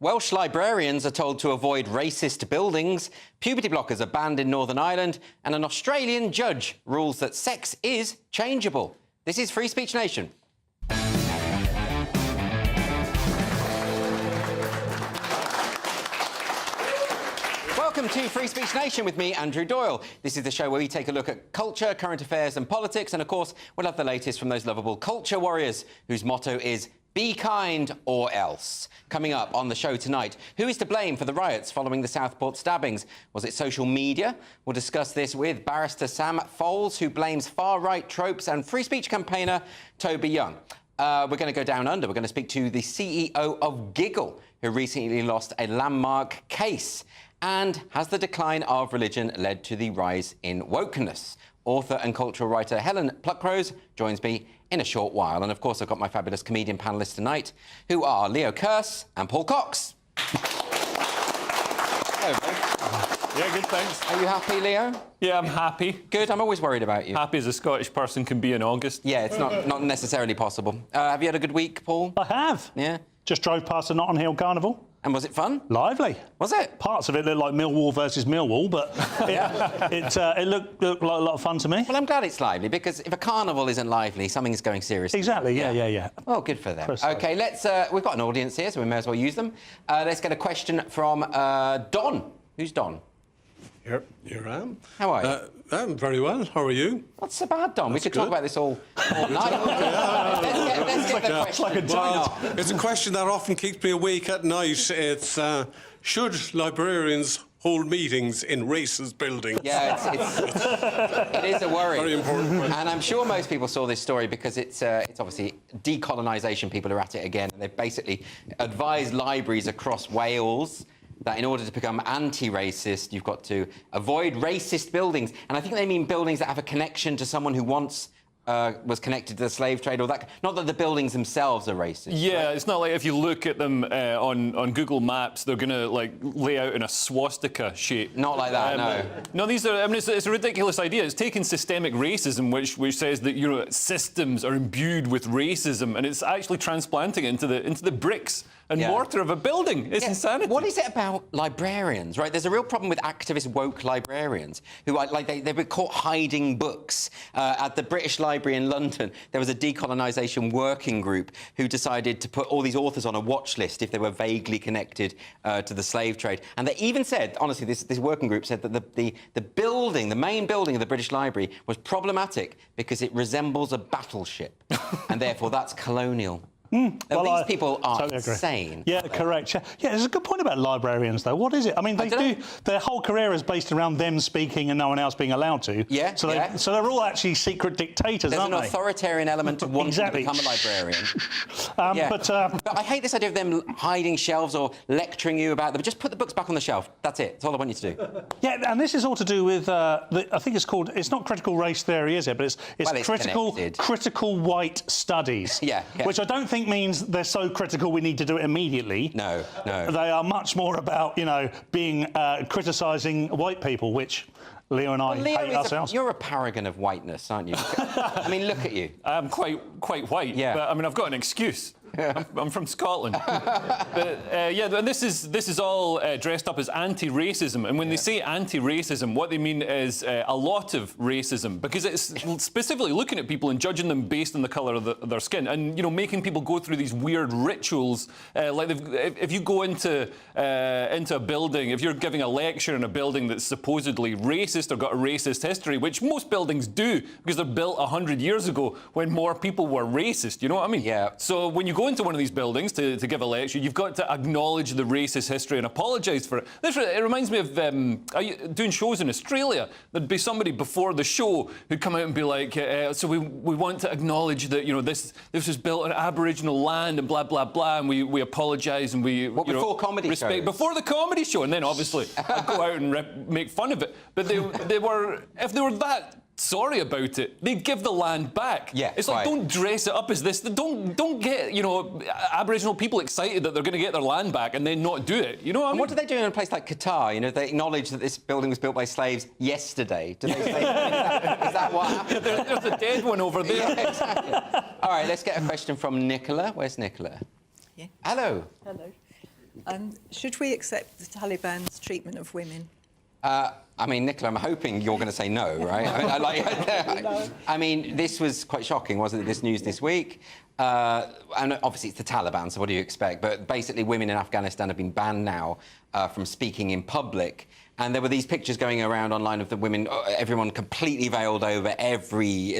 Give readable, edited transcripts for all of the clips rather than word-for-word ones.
Welsh librarians are told to avoid racist buildings, puberty blockers are banned in Northern Ireland, and an Australian judge rules that sex is changeable. This is Free Speech Nation. Welcome to Free Speech Nation with me, Andrew Doyle. This is the show where we take a look at culture, current affairs and politics, and of course, we'll have the latest from those lovable culture warriors whose motto is "Be kind or else." Coming up on the show tonight, who is to blame for the riots following the Southport stabbings? Was it social media? We'll discuss this with barrister Sam Fowles, who blames far-right tropes, and free speech campaigner Toby Young. We're going to go down under. We're going to speak to the CEO of Giggle, who recently lost a landmark case. And has the decline of religion led to the rise in wokeness? Author and cultural writer Helen Pluckrose joins me in a short while. And, of course, I've got my fabulous comedian panellists tonight, who are Leo Kearse and Paul Cox. Hello, both. Yeah, good, thanks. Are you happy, Leo? Yeah, I'm happy. Good. I'm always worried about you. Happy as a Scottish person can be in August. Yeah, it's not necessarily possible. Have you had a good week, Paul? I have. Yeah? Just drove past the Notting Hill Carnival. And was it fun? Lively. Was it? Parts of it looked like Millwall versus Millwall, but it looked like a lot of fun to me. Well, I'm glad it's lively, because if a carnival isn't lively, something's going seriously. Exactly, yeah. Oh, good for them. Precisely. OK, we've got an audience here, so we may as well use them. Let's get a question from Don. Who's Don? Here I am. How are you? I'm very well. How are you? Not so bad, Don. We could talk good. about this all night. Let's get the question. Well, it's a question that often keeps me awake at night. It's, should librarians hold meetings in racist buildings? Yeah, it is a worry. Very important question. And I'm sure most people saw this story because it's obviously decolonisation. People are at it again. And they've basically advised libraries across Wales that in order to become anti-racist, you've got to avoid racist buildings. And I think they mean buildings that have a connection to someone who once was connected to the slave trade, or that. Not that the buildings themselves are racist. Yeah, right? It's not like if you look at them on Google Maps, they're going to lay out in a swastika shape. Not like that, no. No, these are. I mean, it's a ridiculous idea. It's taking systemic racism, which says that systems are imbued with racism, and it's actually transplanting it into the bricks and mortar of a building. It's insanity. What is it about librarians, right? There's a real problem with activist woke librarians who are they've been caught hiding books. At the British Library in London, there was a decolonisation working group who decided to put all these authors on a watch list if they were vaguely connected to the slave trade. And they even said, honestly, this working group said that the main building of the British Library was problematic because it resembles a battleship, and therefore that's colonial. Well, these people are totally insane. Yeah, correct. Yeah, there's a good point about librarians, though. What is it? I mean, their whole career is based around them speaking and no one else being allowed to. Yeah, So they're all actually secret dictators, aren't they? There's an authoritarian element to wanting to become a librarian. But I hate this idea of them hiding shelves or lecturing you about them. Just put the books back on the shelf. That's it. That's all I want you to do. Yeah, and this is all to do with, I think it's called, it's not critical race theory, is it? But it's critical white studies. Yeah. Which I don't think means they're so critical we need to do it immediately. No. They are much more about, being criticising white people, which Leo and I hate ourselves. You're a paragon of whiteness, aren't you? I mean, look at you. I'm quite white. Yeah. But I mean, I've got an excuse. I'm from Scotland. And this is all dressed up as anti-racism. And when they say anti-racism, what they mean is a lot of racism, because it's specifically looking at people and judging them based on the colour of their skin, and making people go through these weird rituals. If you go into a building, if you're giving a lecture in a building that's supposedly racist or got a racist history, which most buildings do because they're built 100 years ago when more people were racist. You know what I mean? Yeah. So when you go into one of these buildings to give a lecture, you've got to acknowledge the racist history and apologise for it. It reminds me of doing shows in Australia. There'd be somebody before the show who'd come out and be like, so we want to acknowledge that this was built on Aboriginal land and blah blah blah, and we apologise and we before comedy respect shows? Before the comedy show, and then obviously I'd go out and make fun of it. But they were, if they were that sorry about it, they'd give the land back. Yeah, it's like, right. Don't dress it up as this. Don't get Aboriginal people excited that they're going to get their land back and then not do it. You know what I mean? And what do they do in a place like Qatar? They acknowledge that this building was built by slaves yesterday. Do they say, is that what happened? There's a dead one over there. Yeah, exactly. All right, let's get a question from Nicola. Where's Nicola? Yeah. Hello. Hello. Should we accept the Taliban's treatment of women? I mean, Nicola, I'm hoping you're going to say no, right? I mean, this was quite shocking, wasn't it, this news this week? And obviously it's the Taliban, so what do you expect? But basically women in Afghanistan have been banned now from speaking in public. And there were these pictures going around online of the women, everyone completely veiled over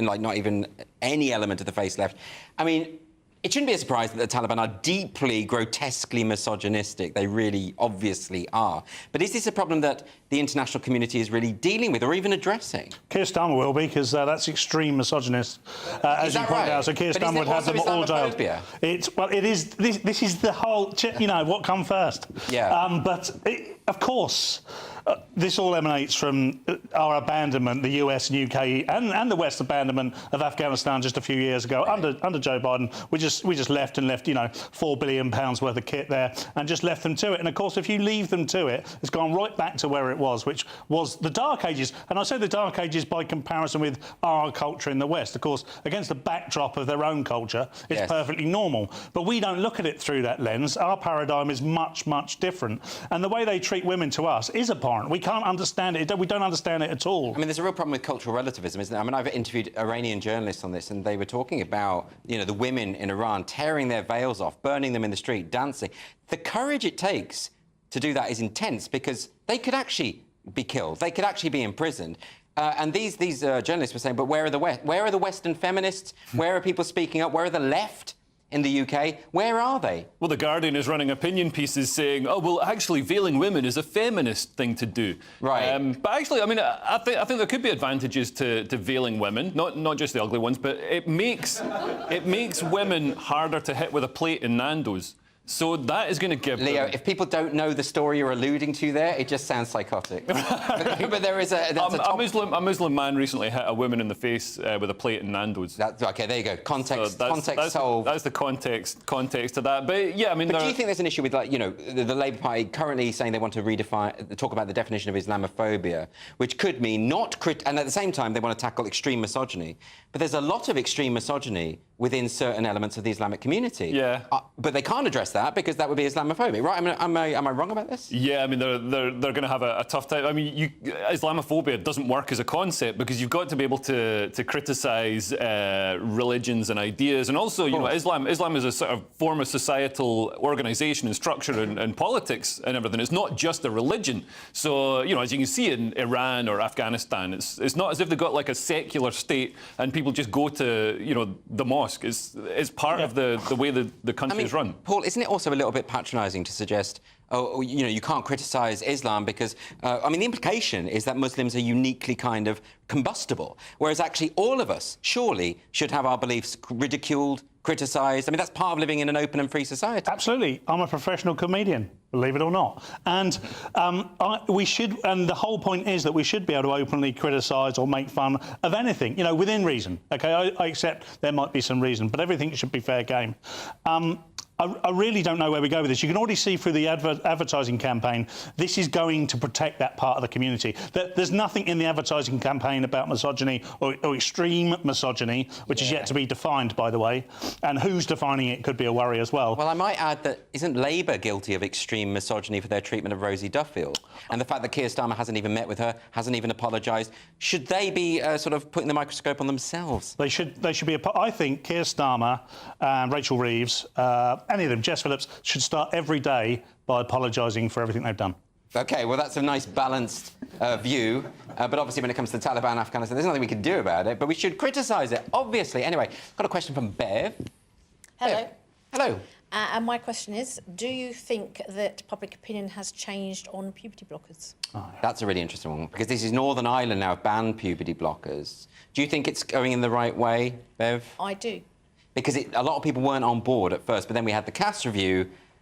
not even any element of the face left. I mean, it shouldn't be a surprise that the Taliban are deeply, grotesquely misogynistic. They really obviously are. But is this a problem that the international community is really dealing with or even addressing? Keir Starmer will be, because that's extreme misogynist, as you point out. So Keir Starmer would have them all jailed. This is the whole, what come first? Yeah. Of course, this all emanates from our abandonment, the US and UK and the West abandonment of Afghanistan just a few years ago. Right. Under Joe Biden, we just left £4 billion worth of kit there and just left them to it. And of course, if you leave them to it, it's gone right back to where it was, which was the Dark Ages. And I say the Dark Ages by comparison with our culture in the West. Of course, against the backdrop of their own culture, it's perfectly normal. But we don't look at it through that lens. Our paradigm is much, much different. And the way they treat women to us is abhorrent. We can't understand it. We don't understand it at all. I mean, there's a real problem with cultural relativism, isn't there? I mean, I've interviewed Iranian journalists on this, and they were talking about, the women in Iran tearing their veils off, burning them in the street, dancing. The courage it takes to do that is intense, because they could actually be killed. They could actually be imprisoned. And these journalists were saying, but where are the Western feminists? Where are people speaking up? Where are the left in the UK? Where are they? Well, The Guardian is running opinion pieces saying, oh, well, actually, veiling women is a feminist thing to do. Right. But actually, I mean, I think there could be advantages to veiling women, not just the ugly ones, but it makes women harder to hit with a plate in Nando's. So that is going to give Leo, them... if people don't know the story you're alluding to there, it just sounds psychotic. but there is a Muslim man recently hit a woman in the face with a plate in Nando's. OK, there you go. Context that's solved. That's the context to that. But yeah, I mean... But do you think there's an issue with, the Labour Party currently saying they want to talk about the definition of Islamophobia, which could mean and at the same time they want to tackle extreme misogyny. But there's a lot of extreme misogyny within certain elements of the Islamic community. Yeah. But they can't address that because that would be Islamophobic, right? I mean, am I wrong about this? Yeah, I mean, they're going to have a tough time. I mean, Islamophobia doesn't work as a concept because you've got to be able to criticise religions and ideas, and also, Islam is a sort of form of societal organisation and structure and politics and everything. It's not just a religion. So, as you can see in Iran or Afghanistan, it's not as if they've got like a secular state and people just go to, the mosque. It's part of the way the country is run. Paul, isn't it also a little bit patronising to suggest, you can't criticise Islam because, the implication is that Muslims are uniquely kind of combustible, whereas actually all of us, surely, should have our beliefs ridiculed, criticised. I mean, that's part of living in an open and free society. Absolutely. I'm a professional comedian, believe it or not. And we should, and the whole point is that we should be able to openly criticise or make fun of anything, within reason. OK, I accept there might be some reason, but everything should be fair game. I really don't know where we go with this. You can already see through the advertising campaign, this is going to protect that part of the community. There's nothing in the advertising campaign about misogyny or extreme misogyny, which is yet to be defined, by the way. And who's defining it could be a worry as well. Well, I might add that isn't Labour guilty of extreme misogyny for their treatment of Rosie Duffield? And the fact that Keir Starmer hasn't even met with her, hasn't even apologised, should they be sort of putting the microscope on themselves? They should be. I think Keir Starmer and Rachel Reeves, any of them, Jess Phillips, should start every day by apologising for everything they've done. OK, well, that's a nice balanced view. But obviously, when it comes to the Taliban, Afghanistan, there's nothing we can do about it. But we should criticise it, obviously. Anyway, got a question from Bev. Hello. Bev. Hello. And my question is, do you think that public opinion has changed on puberty blockers? Oh, that's a really interesting one, because this is Northern Ireland now banned puberty blockers. Do you think it's going in the right way, Bev? I do. Because a lot of people weren't on board at first, but then we had the Cass review,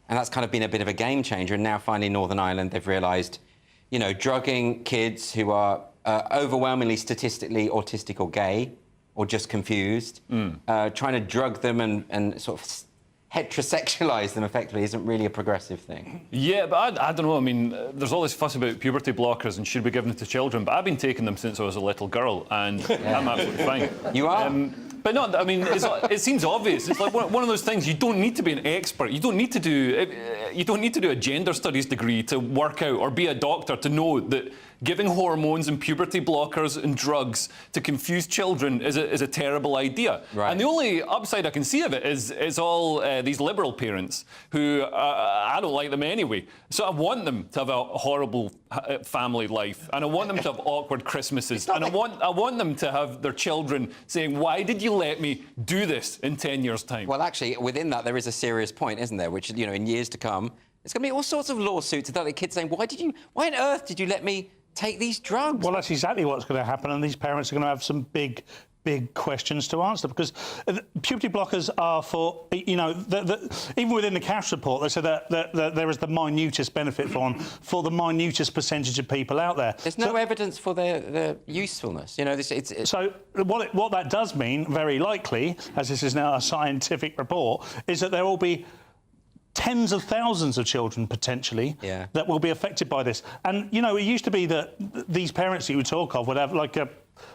and that's kind of been a bit of a game changer. And now, finally, Northern Ireland, they've realised, drugging kids who are overwhelmingly statistically autistic or gay or just confused, trying to drug them and sort of heterosexualise them effectively isn't really a progressive thing. Yeah, but I don't know. I mean, there's all this fuss about puberty blockers and should be given to children, but I've been taking them since I was a little girl, and I'm absolutely fine. You are? But no, I mean, it seems obvious. It's like one of those things. You don't need to be an expert. You don't need to do a gender studies degree to work out or be a doctor to know that giving hormones and puberty blockers and drugs to confuse children is a terrible idea. Right. And the only upside I can see of it is all these liberal parents who I don't like them anyway. So I want them to have a horrible family life, and I want them to have awkward Christmases, and I want them to have their children saying, "Why did you let me do this in 10 years' time?" Well, actually, within that, there is a serious point, isn't there? Which, you know, in years to come, it's going to be all sorts of lawsuits about the kids saying, why on earth did you let me take these drugs? Well, that's exactly what's going to happen, and these parents are going to have some big questions to answer, because puberty blockers are for, you know, even within the cash report, they said that there is the minutest benefit for them, for the minutest percentage of people out there. There's no evidence for their usefulness. You know, So what that does mean, very likely, as this is now a scientific report, is that there will be tens of thousands of children, potentially, that will be affected by this. And, you know, it used to be that these parents that you would talk of would have, like, a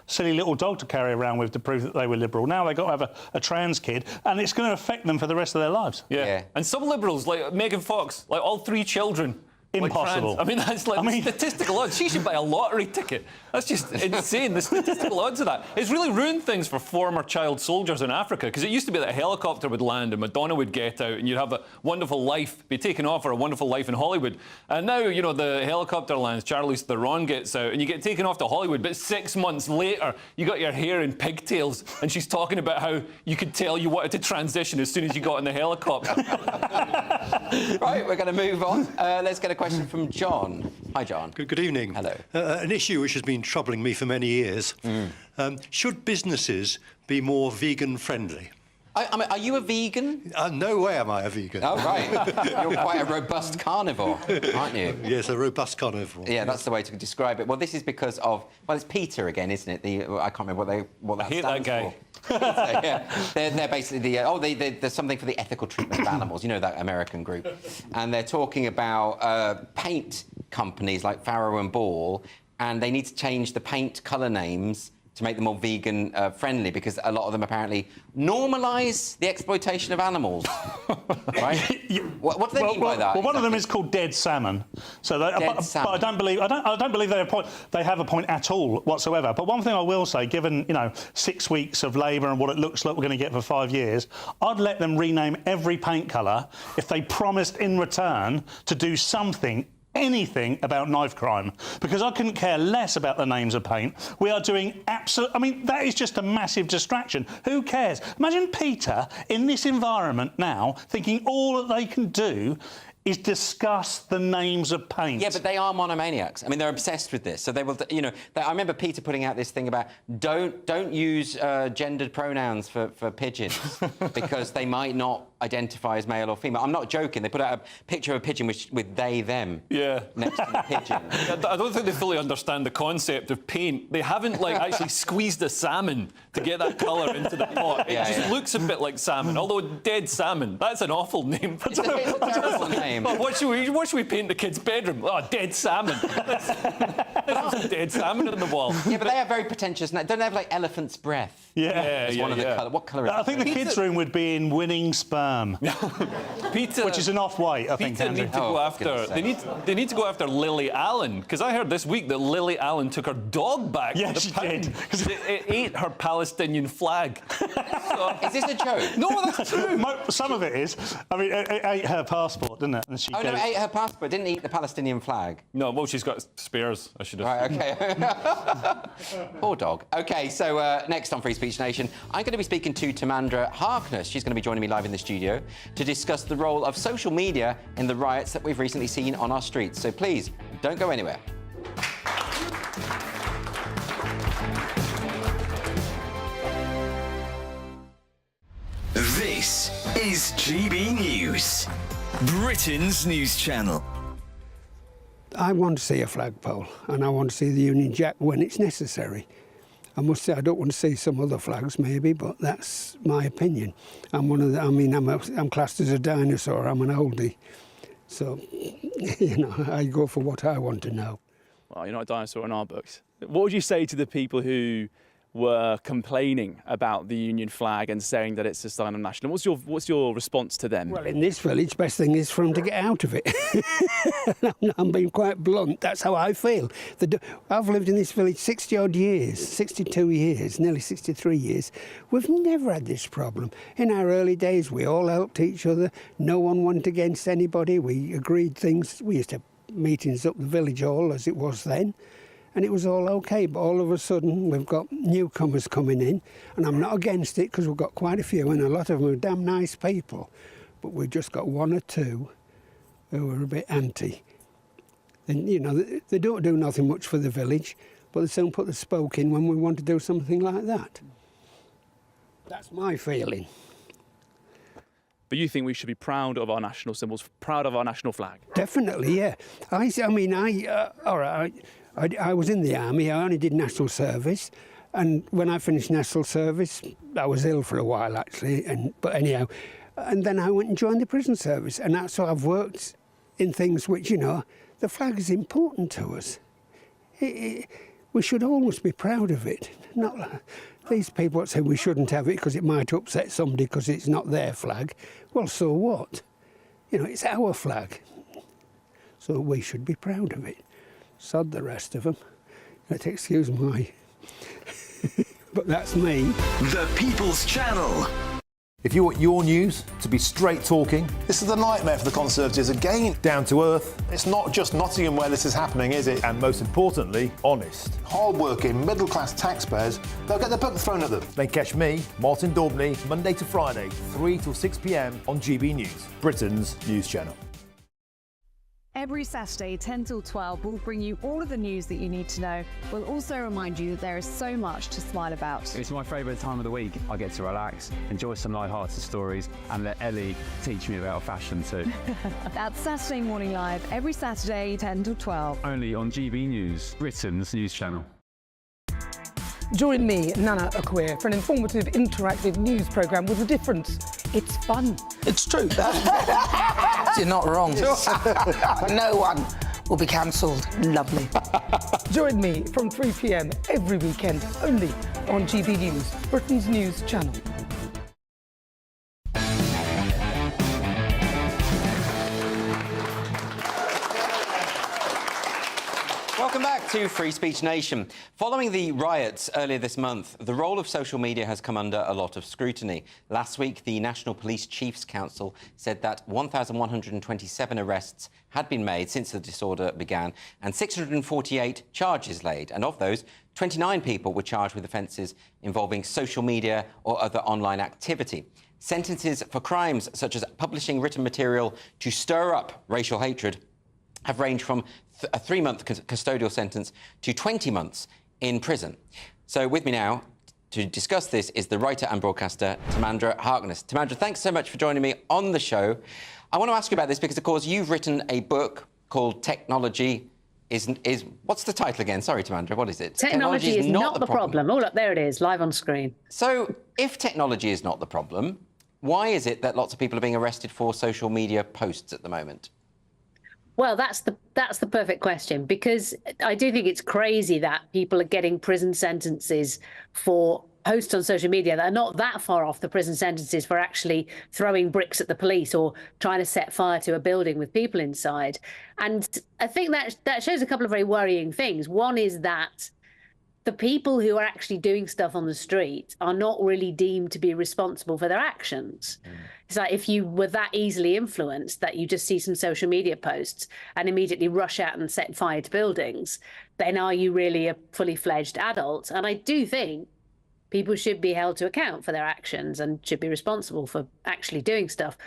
silly little dog to carry around with to prove that they were liberal. Now they've got to have a trans kid, and it's going to affect them for the rest of their lives. Yeah. And some liberals, like Megan Fox, like all 3 children. Impossible. Like, I mean, that's like statistical odds. She should buy a lottery ticket. That's just insane, the statistical odds of that. It's really ruined things for former child soldiers in Africa, because it used to be that a helicopter would land and Madonna would get out and you'd have a wonderful life, be taken off for a wonderful life in Hollywood. And now, you know, the helicopter lands, Charlize Theron gets out and you get taken off to Hollywood, but 6 months later, you got your hair in pigtails and she's talking about how you could tell you wanted to transition as soon as you got in the helicopter. Right, we're going to move on. Let's get a question from John. Hi, John. Good evening. Hello. An issue which has been troubling me for many years. Should businesses be more vegan-friendly? I mean, are you a vegan? No way am I a vegan. Oh, right. You're quite a robust carnivore, aren't you? Yes, a robust carnivore. Yeah, that's the way to describe it. Well, this is because of... Well, it's PETA again, isn't it? I can't remember what that I hate stands that guy. for. Yeah. They're basically there's something for the ethical treatment of animals. You know, that American group. And they're talking about paint companies like Farrow and Ball, and they need to change the paint colour names to make them more vegan friendly, because a lot of them apparently normalise the exploitation of animals. Right? What do they mean by that? Well, one of them is called dead salmon. So, salmon. But I don't believe they have a point at all whatsoever. But one thing I will say, given 6 weeks of Labour and what it looks like we're going to get for 5 years, I'd let them rename every paint colour if they promised in return to do anything about knife crime, because I couldn't care less about the names of paint. We are doing I mean, that is just a massive distraction. Who cares? Imagine PETA in this environment now thinking all that they can do is discuss the names of paint. Yeah, but they are monomaniacs. I mean, they're obsessed with this. So they will, I remember PETA putting out this thing about don't use gendered pronouns for pigeons because they might not identify as male or female. I'm not joking. They put out a picture of a pigeon with they, them next to the pigeon. I don't think they fully understand the concept of paint. They haven't, actually squeezed a salmon to get that colour into the pot. It just looks a bit like salmon, although dead salmon, that's an awful name. It's a terrible name. Well, what should we paint the kid's bedroom? Oh, dead salmon. There's dead salmon on the wall. Yeah, but they have very pretentious... Don't they have, elephant's breath? Yeah. One of the colour. What colour is it? I think the kids' room would be in winning sperm. PETA, which is an off-white, I think, PETA Andrew. need to go after... They need to go after Lily Allen, because I heard this week that Lily Allen took her dog back. Yeah, she did. It ate her Palestinian flag. Is this a joke? No, that's true. Some of it is. I mean, it ate her passport, didn't it? And she no, it ate her passport. Didn't eat the Palestinian flag. No, well, she's got spares, I should have. Right, OK. Poor dog. OK, so next on Free Speech Nation, I'm going to be speaking to Timandra Harkness. She's going to be joining me live in the studio to discuss the role of social media in the riots that we've recently seen on our streets. So please, don't go anywhere. This is GB News, Britain's news channel. I want to see a flagpole, and I want to see the Union Jack when it's necessary. I must say I don't want to see some other flags, maybe, but that's my opinion. I'm one of the, I mean, I'm classed as a dinosaur. I'm an oldie, so I go for what I want to know. Well, you're not a dinosaur in our books. What would you say to the people who were complaining about the Union flag and saying that it's a sign of national. What's your response to them? Well, in this village, best thing is for them to get out of it. I'm being quite blunt. That's how I feel. I've lived in this village 60-odd years, 62 years, nearly 63 years. We've never had this problem. In our early days, we all helped each other. No one went against anybody. We agreed things. We used to have meetings up the village hall, as it was then. And it was all OK, but all of a sudden we've got newcomers coming in, and I'm not against it because we've got quite a few, and a lot of them are damn nice people, but we've just got one or two who are a bit anti. And, you know, they don't do nothing much for the village, but they soon put the spoke in when we want to do something like that. That's my feeling. But you think we should be proud of our national symbols, proud of our national flag? Definitely, yeah. I was in the army. I only did national service, and when I finished national service, I was ill for a while actually. But anyhow, and then I went and joined the prison service, and that's how I've worked in things which, you know, the flag is important to us. We should always be proud of it. Not like these people that say we shouldn't have it because it might upset somebody because it's not their flag. Well, so what? You know, it's our flag, so we should be proud of it. Sod the rest of them. Excuse my... but that's me. The People's Channel. If you want your news to be straight talking... This is a nightmare for the Conservatives again. Down to earth. It's not just Nottingham where this is happening, is it? And most importantly, honest. Hard-working, middle-class taxpayers, they'll get their book thrown at them. Then catch me, Martin Daubney, Monday to Friday, 3 till 6 p.m. on GB News, Britain's news channel. Every Saturday, 10 till 12, we'll bring you all of the news that you need to know. We'll also remind you that there is so much to smile about. It's my favourite time of the week. I get to relax, enjoy some light-hearted stories, and let Ellie teach me about fashion too. That's Saturday Morning Live, every Saturday, 10 till 12. Only on GB News, Britain's news channel. Join me, Nana Akweer, for an informative, interactive news programme with a difference. It's fun. It's true. You're not wrong. No one will be cancelled. Lovely. Join me from 3 p.m. every weekend, only on GB News, Britain's news channel. Welcome back to Free Speech Nation. Following the riots earlier this month, the role of social media has come under a lot of scrutiny. Last week, the National Police Chiefs Council said that 1,127 arrests had been made since the disorder began and 648 charges laid. And of those, 29 people were charged with offences involving social media or other online activity. Sentences for crimes such as publishing written material to stir up racial hatred have ranged from a 3-month custodial sentence to 20 months in prison. So with me now to discuss this is the writer and broadcaster Timandra Harkness. Timandra, thanks so much for joining me on the show. I want to ask you about this because, of course, you've written a book called Technology is what's the title again? Sorry, Timandra, what is it? Technology is not the problem. Oh, look, there it is, live on screen. So if technology is not the problem, why is it that lots of people are being arrested for social media posts at the moment? Well, that's the perfect question, because I do think it's crazy that people are getting prison sentences for posts on social media that are not that far off the prison sentences for actually throwing bricks at the police or trying to set fire to a building with people inside. And I think that shows a couple of very worrying things. One is that the people who are actually doing stuff on the street are not really deemed to be responsible for their actions. It's like if you were that easily influenced that you just see some social media posts and immediately rush out and set fire to buildings, then are you really a fully fledged adult? And I do think people should be held to account for their actions and should be responsible for actually doing stuff.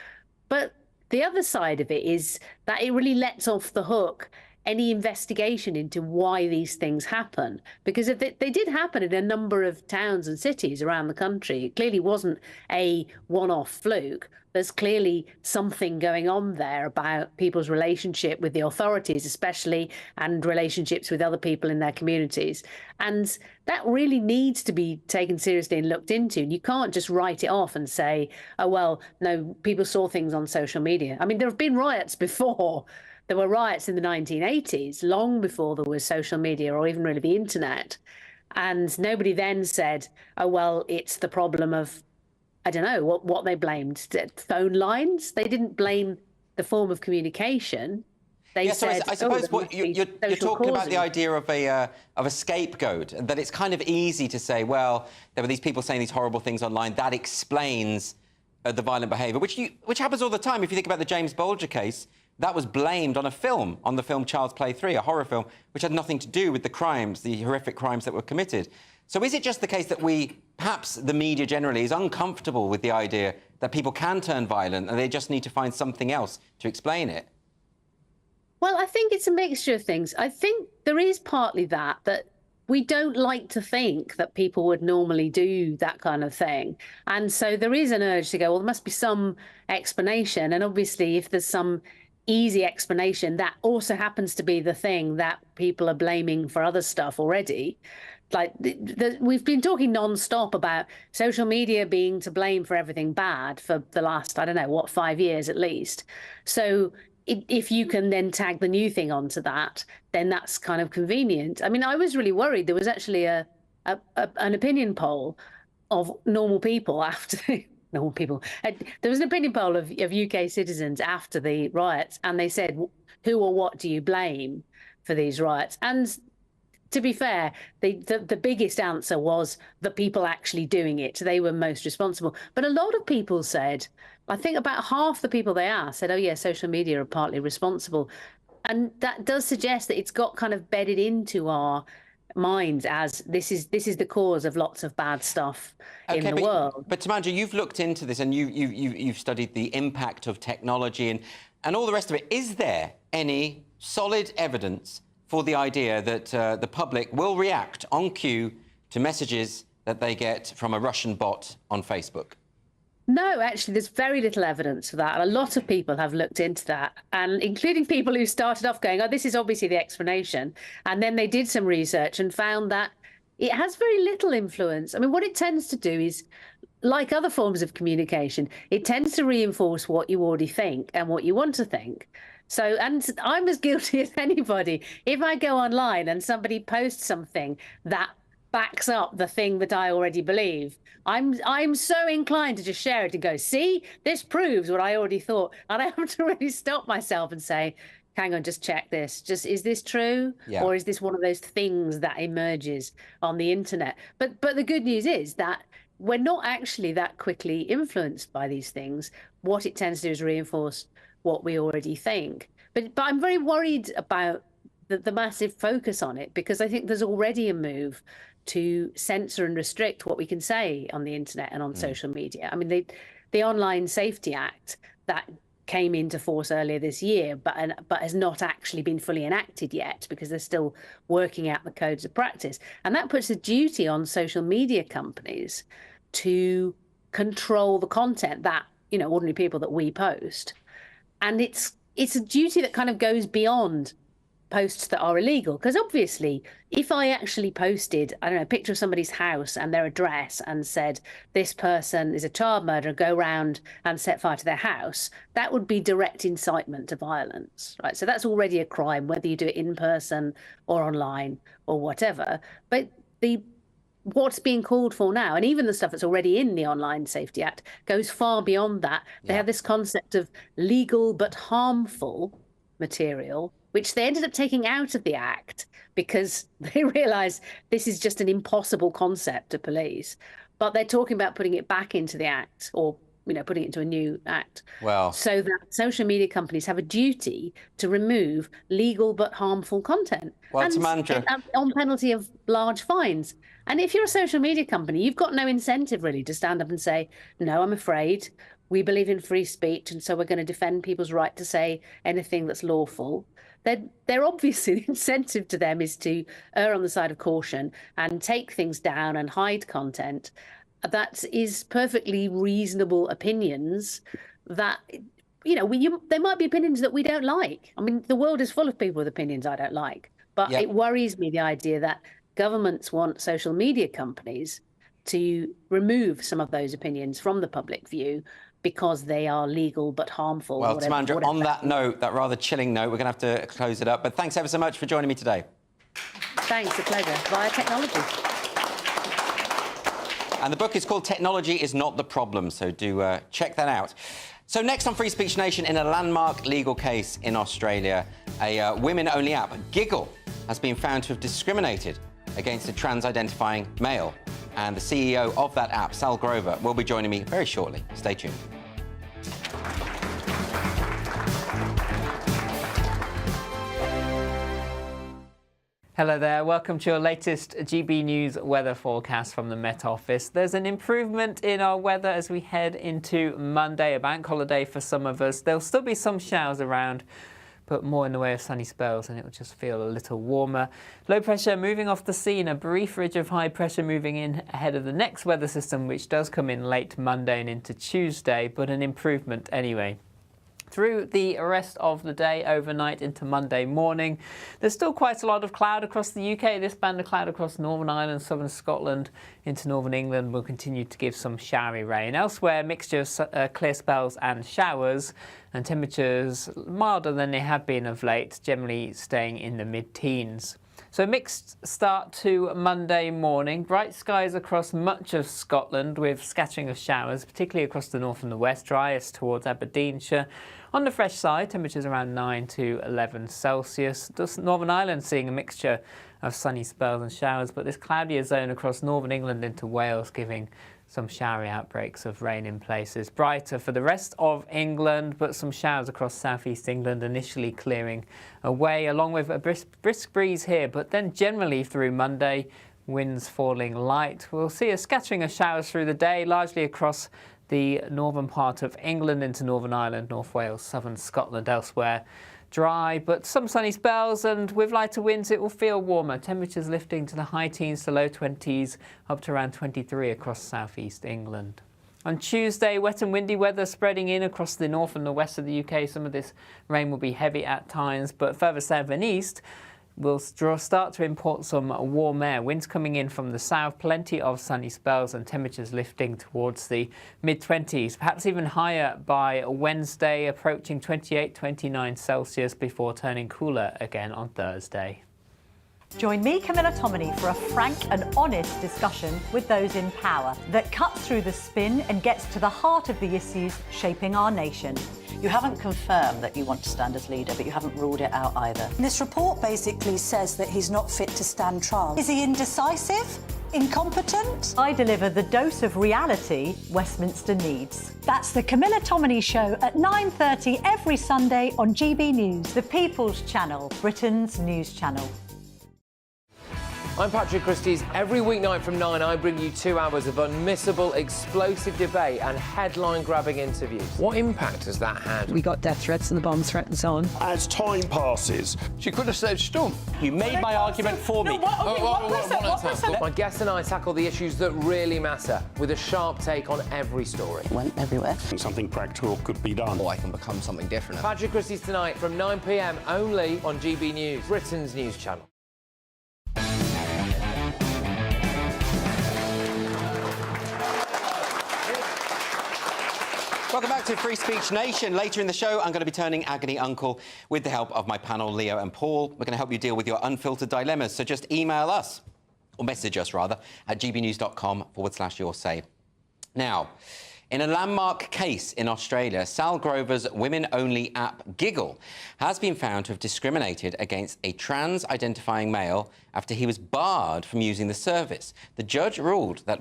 But the other side of it is that it really lets off the hook any investigation into why these things happen. Because if they did happen in a number of towns and cities around the country, it clearly wasn't a one-off fluke. There's clearly something going on there about people's relationship with the authorities, especially, and relationships with other people in their communities. And that really needs to be taken seriously and looked into. And you can't just write it off and say, oh, well, no, people saw things on social media. I mean, there have been riots before. There were riots in the 1980s, long before there was social media or even really the internet. And nobody then said, oh, well, it's the problem of, I don't know, what they blamed. Phone lines? They didn't blame the form of communication. They said, I suppose what you're talking about the idea of a scapegoat, and that it's kind of easy to say, well, there were these people saying these horrible things online. That explains the violent behaviour, which happens all the time. If you think about the James Bolger case, that was blamed on the film Child's Play 3, a horror film, which had nothing to do with the crimes, the horrific crimes that were committed. So is it just the case that perhaps the media generally, is uncomfortable with the idea that people can turn violent and they just need to find something else to explain it? Well, I think it's a mixture of things. I think there is partly that we don't like to think that people would normally do that kind of thing. And so there is an urge to go, well, there must be some explanation. And obviously, if there's some easy explanation, that also happens to be the thing that people are blaming for other stuff already. Like, we've been talking non-stop about social media being to blame for everything bad for the last, I don't know, 5 years at least. So if you can then tag the new thing onto that, then that's kind of convenient. I mean, I was really worried. There was actually an opinion poll of normal people after normal people. There was an opinion poll of UK citizens after the riots, and they said, who or what do you blame for these riots? And to be fair, the biggest answer was the people actually doing it. They were most responsible. But a lot of people said, I think about half the people they asked said, oh, yeah, social media are partly responsible. And that does suggest that it's got kind of bedded into our minds as this is the cause of lots of bad stuff in the world. But Timandra, you've looked into this and you've studied the impact of technology and all the rest of it. Is there any solid evidence for the idea that the public will react on cue to messages that they get from a Russian bot on Facebook? No, actually, there's very little evidence for that. And a lot of people have looked into that, and including people who started off going, oh, this is obviously the explanation. And then they did some research and found that it has very little influence. I mean, what it tends to do is, like other forms of communication, it tends to reinforce what you already think and what you want to think. So, and I'm as guilty as anybody. If I go online and somebody posts something that backs up the thing that I already believe, I'm so inclined to just share it and go, see, this proves what I already thought. And I have to really stop myself and say, hang on, just check this. Is this true? Yeah. Or is this one of those things that emerges on the internet? But the good news is that we're not actually that quickly influenced by these things. What it tends to do is reinforce what we already think. But I'm very worried about the massive focus on it, because I think there's already a move to censor and restrict what we can say on the internet and on social media. I mean, the Online Safety Act that came into force earlier this year, but has not actually been fully enacted yet, because they're still working out the codes of practice. And that puts a duty on social media companies to control the content that, ordinary people, that we post. And it's a duty that kind of goes beyond posts that are illegal, because obviously if I actually posted, I don't know, a picture of somebody's house and their address and said this person is a child murderer, go round and set fire to their house, that would be direct incitement to violence, right? So that's already a crime, whether you do it in person or online or whatever. But what's being called for now, and even the stuff that's already in the Online Safety Act, goes far beyond that. They have this concept of legal but harmful material, which they ended up taking out of the Act because they realised this is just an impossible concept to police. But they're talking about putting it back into the Act, or putting it into a new Act. Well, so that social media companies have a duty to remove legal but harmful content. Well, and Timandra, on penalty of large fines. And if you're a social media company, you've got no incentive really to stand up and say, no, I'm afraid we believe in free speech, and so we're going to defend people's right to say anything that's lawful. They're obviously, the incentive to them is to err on the side of caution and take things down and hide content. That is perfectly reasonable opinions that, there might be opinions that we don't like. I mean, the world is full of people with opinions I don't like. But it worries me, the idea that governments want social media companies to remove some of those opinions from the public view because they are legal but harmful. Well, Timandra, on that note, that rather chilling note, we're going to have to close it up. But thanks ever so much for joining me today. Thanks, a pleasure. Via technology. And the book is called Technology is Not the Problem, so do check that out. So next on Free Speech Nation, in a landmark legal case in Australia, a women-only app, Giggle, has been found to have discriminated against a trans-identifying male. And the CEO of that app, Sall, will be joining me very shortly. Stay tuned. Hello there, welcome to your latest GB News weather forecast from the Met Office. There's an improvement in our weather as we head into Monday, a bank holiday for some of us. There'll still be some showers around, but more in the way of sunny spells, and it'll just feel a little warmer. Low pressure moving off the scene, a brief ridge of high pressure moving in ahead of the next weather system, which does come in late Monday and into Tuesday, but an improvement anyway. Through the rest of the day, overnight into Monday morning, there's still quite a lot of cloud across the UK. This band of cloud across Northern Ireland, southern Scotland into northern England will continue to give some showery rain. Elsewhere, mixture of clear spells and showers, and temperatures milder than they have been of late, generally staying in the mid-teens. So mixed start to Monday morning. Bright skies across much of Scotland with scattering of showers, particularly across the north and the west, driest towards Aberdeenshire. On the fresh side, temperatures around 9 to 11 Celsius. Northern Ireland seeing a mixture of sunny spells and showers, but this cloudier zone across northern England into Wales giving some showery outbreaks of rain in places. Brighter for the rest of England, but some showers across southeast England initially clearing away, along with a brisk breeze here, but then generally through Monday, winds falling light. We'll see a scattering of showers through the day, largely across the northern part of England into Northern Ireland, North Wales, southern Scotland, elsewhere. Dry, but some sunny spells, and with lighter winds it will feel warmer. Temperatures lifting to the high teens to low 20s, up to around 23 across southeast England. On Tuesday, wet and windy weather spreading in across the north and the west of the UK. Some of this rain will be heavy at times, but further south and east, we'll start to import some warm air. Winds coming in from the south, plenty of sunny spells and temperatures lifting towards the mid-20s, perhaps even higher by Wednesday, approaching 28, 29 Celsius before turning cooler again on Thursday. Join me, Camilla Tominey, for a frank and honest discussion with those in power that cuts through the spin and gets to the heart of the issues shaping our nation. You haven't confirmed that you want to stand as leader, but you haven't ruled it out either. This report basically says that he's not fit to stand trial. Is he indecisive? Incompetent? I deliver the dose of reality Westminster needs. That's the Camilla Tominey Show at 9:30 every Sunday on GB News, the People's Channel, Britain's news channel. I'm Patrick Christie's. Every weeknight from 9, I bring you 2 hours of unmissable, explosive debate and headline-grabbing interviews. What impact has that had? We got death threats and the bomb threat and so on. As time passes, she could have said stump. You made my argument for me. My guests and I tackle the issues that really matter with a sharp take on every story. It went everywhere. Something practical could be done. Or I can become something different. Patrick Christie's tonight from 9 p.m. only on GB News, Britain's news channel. Welcome back to Free Speech Nation. Later in the show, I'm going to be turning agony uncle with the help of my panel, Leo and Paul. We're going to help you deal with your unfiltered dilemmas, so just email us, or message us rather, at gbnews.com/your say. Now, in a landmark case in Australia, Sall women-only app Giggle has been found to have discriminated against a trans-identifying male after he was barred from using the service. The judge ruled that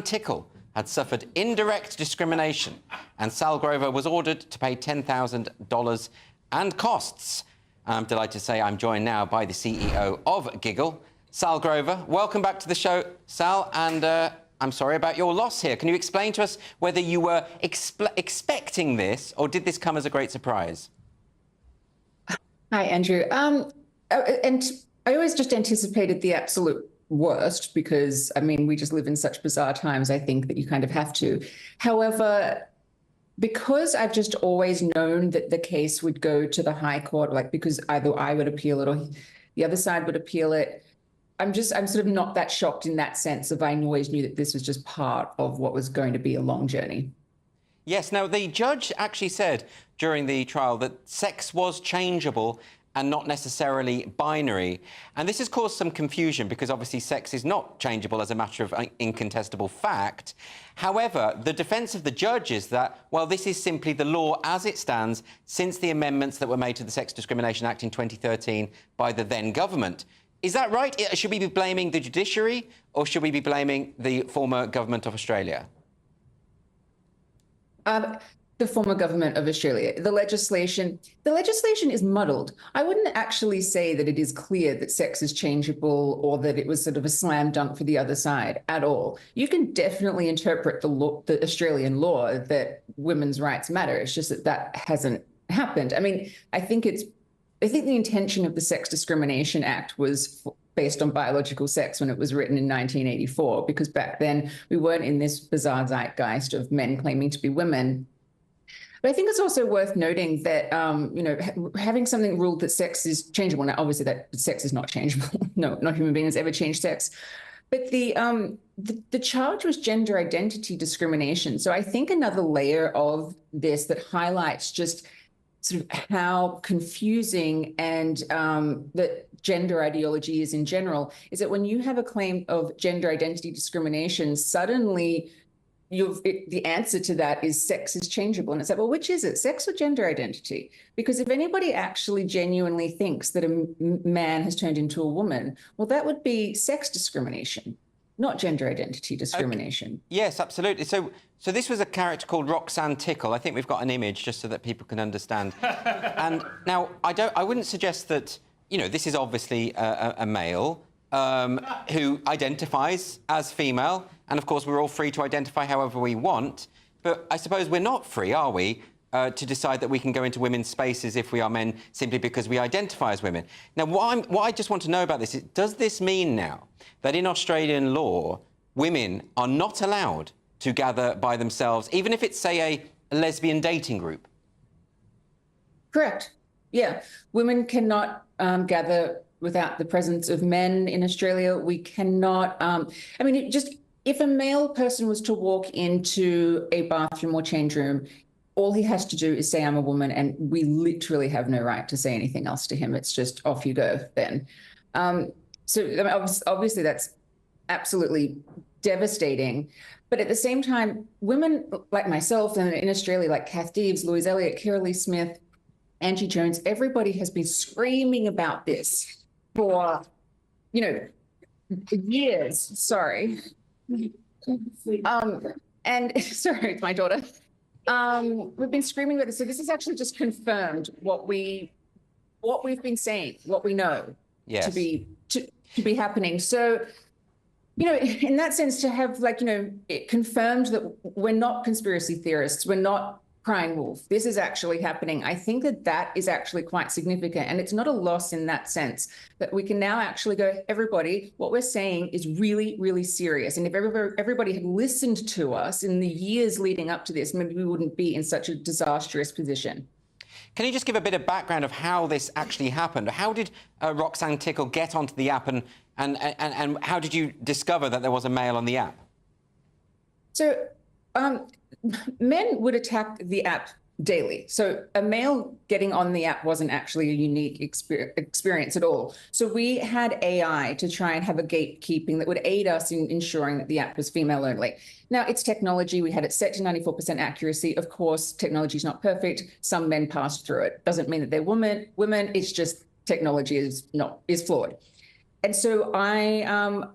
Tickle had suffered indirect discrimination, and Sall was ordered to pay $10,000 and costs. I'm delighted to say I'm joined now by the CEO of Giggle, Sall Grover. Welcome back to the show, Sall, and I'm sorry about your loss here. Can you explain to us whether you were expecting this, or did this come as a great surprise? Hi, Andrew. And I always just anticipated the absolute worst because, I mean, we just live in such bizarre times, I think, that you kind of have to. However, because I've just always known that the case would go to the High Court, like because either I would appeal it or the other side would appeal it, I'm sort of not that shocked in that sense of I always knew that this was just part of what was going to be a long journey. Yes, now the judge actually said during the trial that sex was changeable and not necessarily binary. And this has caused some confusion because obviously sex is not changeable as a matter of incontestable fact. However, the defence of the judge is that, well, this is simply the law as it stands since the amendments that were made to the Sex Discrimination Act in 2013 by the then government. Is that right? Should we be blaming the judiciary or should we be blaming the former government of Australia? The former government of Australia. The legislation is muddled. I wouldn't actually say that it is clear that sex is changeable or that it was sort of a slam dunk for the other side at all. You can definitely interpret the Australian law that women's rights matter. It's just that hasn't happened. I mean, I think the intention of the Sex Discrimination Act was based on biological sex when it was written in 1984, because back then we weren't in this bizarre zeitgeist of men claiming to be women. But I think it's also worth noting that, having something ruled that sex is changeable. Now, obviously, that sex is not changeable. No human being has ever changed sex. But the charge was gender identity discrimination. So I think another layer of this that highlights just sort of how confusing and that gender ideology is in general is that when you have a claim of gender identity discrimination, suddenly the answer to that is sex is changeable. And it's like, well, which is it, sex or gender identity? Because if anybody actually genuinely thinks that a man has turned into a woman, well, that would be sex discrimination, not gender identity discrimination. Okay. Yes, absolutely. So this was a character called Roxanne Tickle. I think we've got an image just so that people can understand. And now, I wouldn't suggest that, this is obviously a male who identifies as female. And, of course, we're all free to identify however we want. But I suppose we're not free, are we, to decide that we can go into women's spaces if we are men simply because we identify as women. Now, what I just want to know about this is, does this mean now that in Australian law, women are not allowed to gather by themselves, even if it's, say, a lesbian dating group? Correct. Yeah. Women cannot gather without the presence of men in Australia. We cannot... if a male person was to walk into a bathroom or change room, all he has to do is say, I'm a woman, and we literally have no right to say anything else to him. It's just off you go then. Obviously that's absolutely devastating. But at the same time, women like myself and in Australia, like Kath Deves, Louise Elliott, Kira-Lee Smith, Angie Jones, everybody has been screaming about this for, years. Sorry. And sorry, it's my daughter. We've been screaming about this. So this has actually just confirmed what we've been saying, what we know to be happening. So, in that sense, to have it confirmed that we're not conspiracy theorists, we're not crying wolf. This is actually happening. I think that is actually quite significant. And it's not a loss in that sense, that we can now actually go, everybody, what we're saying is really, really serious. And if everybody had listened to us in the years leading up to this, maybe we wouldn't be in such a disastrous position. Can you just give a bit of background of how this actually happened? How did Roxanne Tickle get onto the app, and how did you discover that there was a male on the app? So, men would attack the app daily. So a male getting on the app wasn't actually a unique experience at all. So we had AI to try and have a gatekeeping that would aid us in ensuring that the app was female only. Now, it's technology. We had it set to 94% accuracy. Of course, technology is not perfect. Some men passed through it. Doesn't mean that they're women. It's just technology is flawed. And so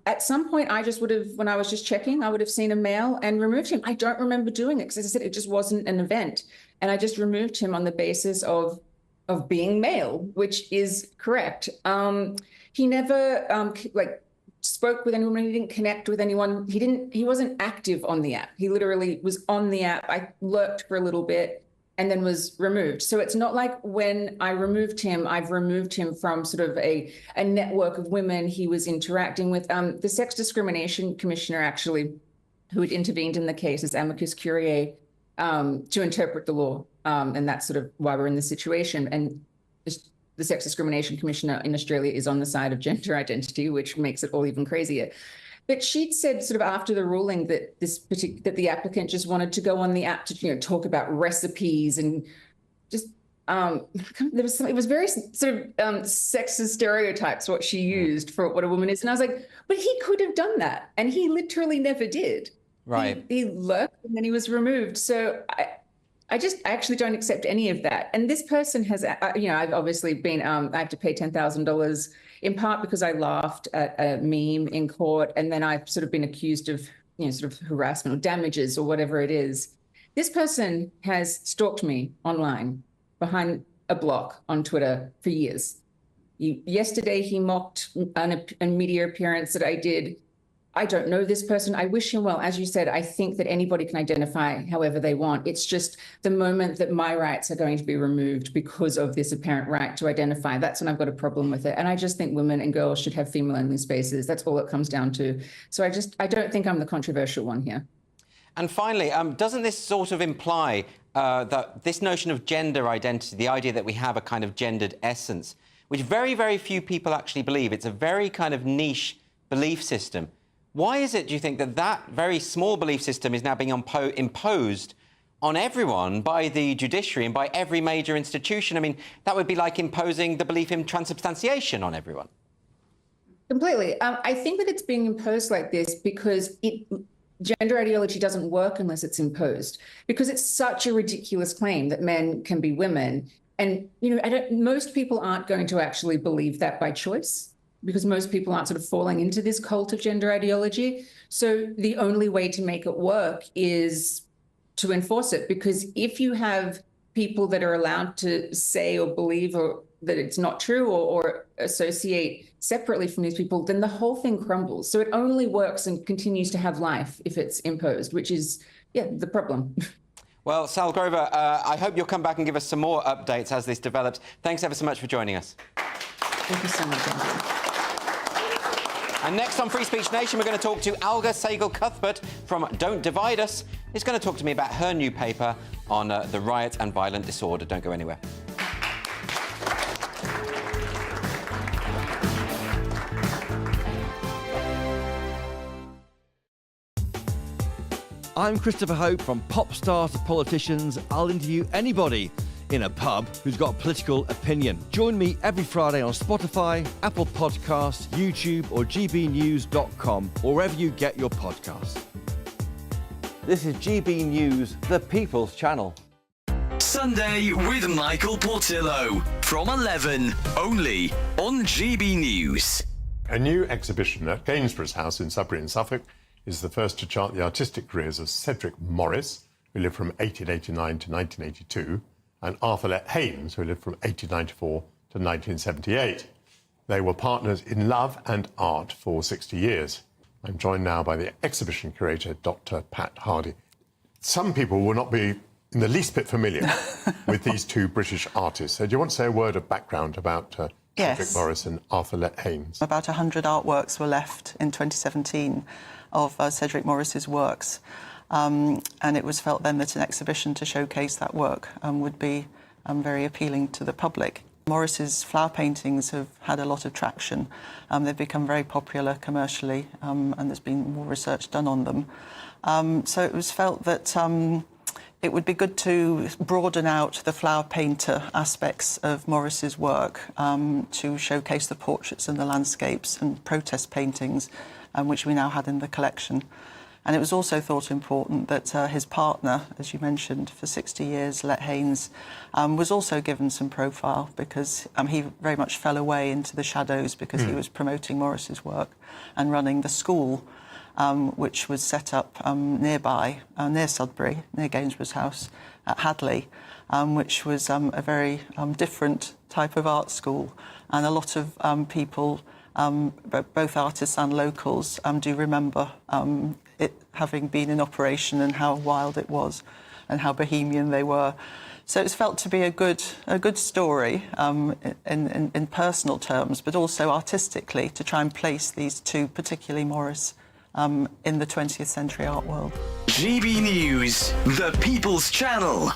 at some point, I just would have, when I was just checking, I would have seen a male and removed him. I don't remember doing it because, as I said, it just wasn't an event. And I just removed him on the basis of being male, which is correct. He never spoke with anyone. He didn't connect with anyone. He wasn't active on the app. He literally was on the app. I lurked for a little bit and then was removed. So it's not like when I removed him, I've removed him from sort of a network of women he was interacting with. The Sex Discrimination Commissioner, actually, who had intervened in the case as amicus curiae to interpret the law. And that's sort of why we're in this situation. And the Sex Discrimination Commissioner in Australia is on the side of gender identity, which makes it all even crazier. But she'd said sort of after the ruling that that the applicant just wanted to go on the app to talk about recipes and just it was very sort of sexist stereotypes what she used for what a woman is, and I was like, but he could have done that, and he literally never did. Right. He lurked and then he was removed. So I actually don't accept any of that. And this person has, I've obviously been, I have to pay $10,000 in part because I laughed at a meme in court, and then I've sort of been accused of, sort of harassment or damages or whatever it is. This person has stalked me online behind a block on Twitter for years. Yesterday, he mocked a media appearance that I did. I don't know this person. I wish him well. As you said, I think that anybody can identify however they want. It's just the moment that my rights are going to be removed because of this apparent right to identify, that's when I've got a problem with it. And I just think women and girls should have female-only spaces. That's all it comes down to. So I don't think I'm the controversial one here. And finally, doesn't this sort of imply that this notion of gender identity, the idea that we have a kind of gendered essence, which very, very few people actually believe, it's a very kind of niche belief system. Why is it, do you think, that that very small belief system is now being imposed on everyone by the judiciary and by every major institution? I mean, that would be like imposing the belief in transubstantiation on everyone. Completely. I think that it's being imposed like this because gender ideology doesn't work unless it's imposed, because it's such a ridiculous claim that men can be women. And, most people aren't going to actually believe that by choice, because most people aren't sort of falling into this cult of gender ideology. So the only way to make it work is to enforce it, because if you have people that are allowed to say or believe or that it's not true or associate separately from these people, then the whole thing crumbles. So it only works and continues to have life if it's imposed, which is, the problem. Well, Sall Grover, I hope you'll come back and give us some more updates as this develops. Thanks ever so much for joining us. Thank you so much, Andrew. And next on Free Speech Nation, we're going to talk to Alka Sehgal Cuthbert from Don't Divide Us. She's going to talk to me about her new paper on the riot and violent disorder. Don't go anywhere. I'm Christopher Hope. From pop stars to politicians, I'll interview anybody in a pub who's got a political opinion. Join me every Friday on Spotify, Apple Podcasts, YouTube or gbnews.com, or wherever you get your podcasts. This is GB News, the People's Channel. Sunday with Michael Portillo from 11, only on GB News. A new exhibition at Gainsborough's house in Sudbury in Suffolk is the first to chart the artistic careers of Cedric Morris, who lived from 1889 to 1982, and Arthur Let Haynes, who lived from 1894 to 1978. They were partners in love and art for 60 years. I'm joined now by the exhibition curator, Dr. Pat Hardy. Some people will not be in the least bit familiar with these two British artists. So do you want to say a word of background about Cedric Morris and Arthur Let Haynes? About 100 artworks were left in 2017 of Cedric Morris's works. And it was felt then that an exhibition to showcase that work would be very appealing to the public. Morris's flower paintings have had a lot of traction. They've become very popular commercially, and there's been more research done on them. So it was felt that it would be good to broaden out the flower painter aspects of Morris's work to showcase the portraits and the landscapes and protest paintings, which we now had in the collection. And it was also thought important that his partner, as you mentioned, for 60 years, Let Haynes, was also given some profile, because he very much fell away into the shadows because he was promoting Morris's work and running the school, which was set up nearby, near Sudbury, near Gainsborough's house at Hadley, which was a very different type of art school. And a lot of people, both artists and locals, do remember it having been in operation and how wild it was and how bohemian they were. So it's felt to be a good story in personal terms, but also artistically, to try and place these two, particularly Morris, in the 20th century art world. GB News, the People's Channel.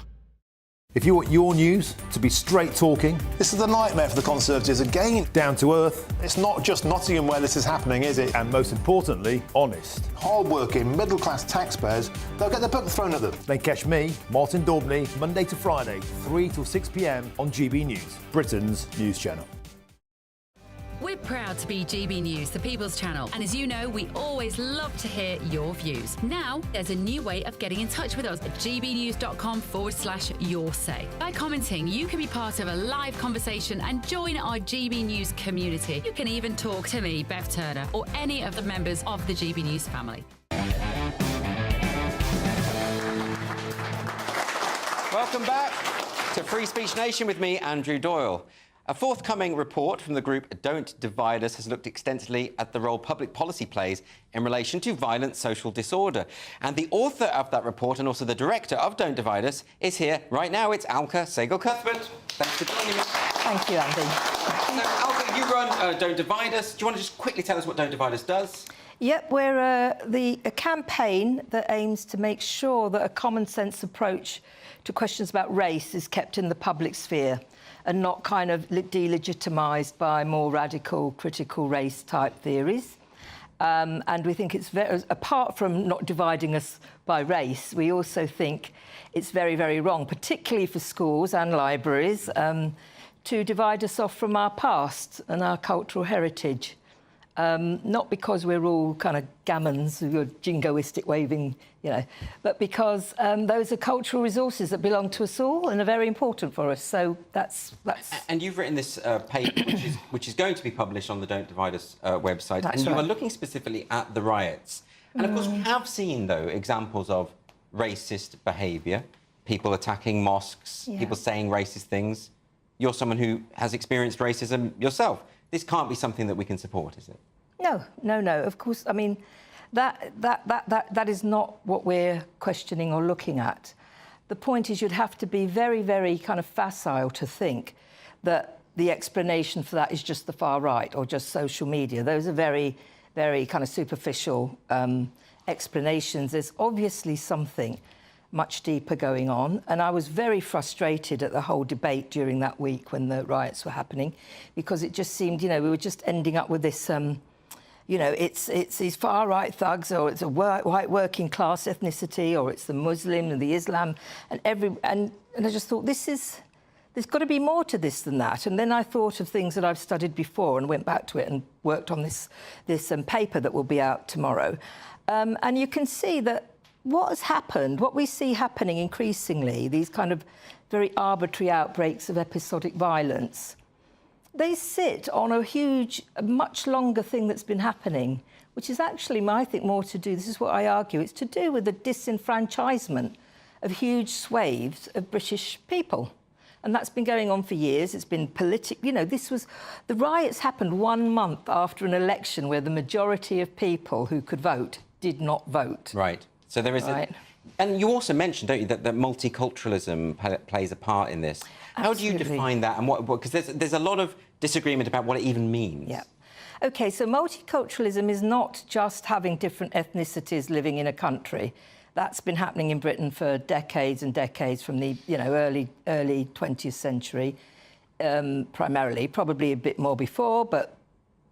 If you want your news to be straight talking, This is a nightmare for the Conservatives again. down to earth, It's not just Nottingham where this is happening, is it? and most importantly, honest, Hard-working, middle-class taxpayers, they'll get the book thrown at them. then catch me, Martin Daubney, Monday to Friday, 3 till 6 p.m. on GB News, Britain's news channel. We're proud to be GB News, the People's Channel, and as you know, we always love to hear your views. Now, there's a new way of getting in touch with us at gbnews.com/yoursay. By commenting, you can be part of a live conversation and join our GB News community. You can even talk to me, Bev Turner, or any of the members of the GB News family. Welcome back to Free Speech Nation with me, Andrew Doyle. A forthcoming report from the group Don't Divide Us has looked extensively at the role public policy plays in relation to violent social disorder. And the author of that report and also the director of Don't Divide Us is here right now. It's Alka Sehgal Cuthbert. Thanks for joining me. Thank you, Andy. So, Alka, you run Don't Divide Us. Do you want to just quickly tell us what Don't Divide Us does? Yep, we're a campaign that aims to make sure that a common sense approach to questions about race is kept in the public sphere and not kind of delegitimised by more radical, critical race-type theories. And we think it's very, apart from not dividing us by race, we also think it's very, very wrong, particularly for schools and libraries, to divide us off from our past and our cultural heritage. Not because we're all kind of gammons, you're jingoistic waving, you know, but because those are cultural resources that belong to us all and are very important for us. So that's. And you've written this paper, which is going to be published on the Don't Divide Us website, That's and you right. are looking specifically at the riots. And of course, we have seen though examples of racist behaviour, people attacking mosques, Yeah. people saying racist things. You're someone who has experienced racism yourself. This can't be something that we can support, is it? No. Of course, I mean, that is not what we're questioning or looking at. The point is you'd have to be very, very kind of facile to think that the explanation for that is just the far right or just social media. Those are very, very kind of superficial explanations. There's obviously something much deeper going on. And I was very frustrated at the whole debate during that week when the riots were happening, because it just seemed, you know, we were just ending up with this, you know, it's these far-right thugs, or it's a white working class ethnicity, or it's the Muslim and the Islam, and and I just thought, there's got to be more to this than that. And then I thought of things that I've studied before and went back to it and worked on this paper that will be out tomorrow. And you can see that what has happened, what we see happening increasingly, these kind of very arbitrary outbreaks of episodic violence, they sit on a much longer thing that's been happening, which is actually, I think, more to do, this is what I argue, it's to do with the disenfranchisement of huge swathes of British people. And that's been going on for years. It's been political. You know, the riots happened 1 month after an election where the majority of people who could vote did not vote. Right. So there is and you also mentioned, don't you, that multiculturalism plays a part in this. How do you define that, and what? Because there's a lot of disagreement about what it even means. Yeah. OK, so multiculturalism is not just having different ethnicities living in a country. That's been happening in Britain for decades and decades, from the early 20th century, primarily, probably a bit more before,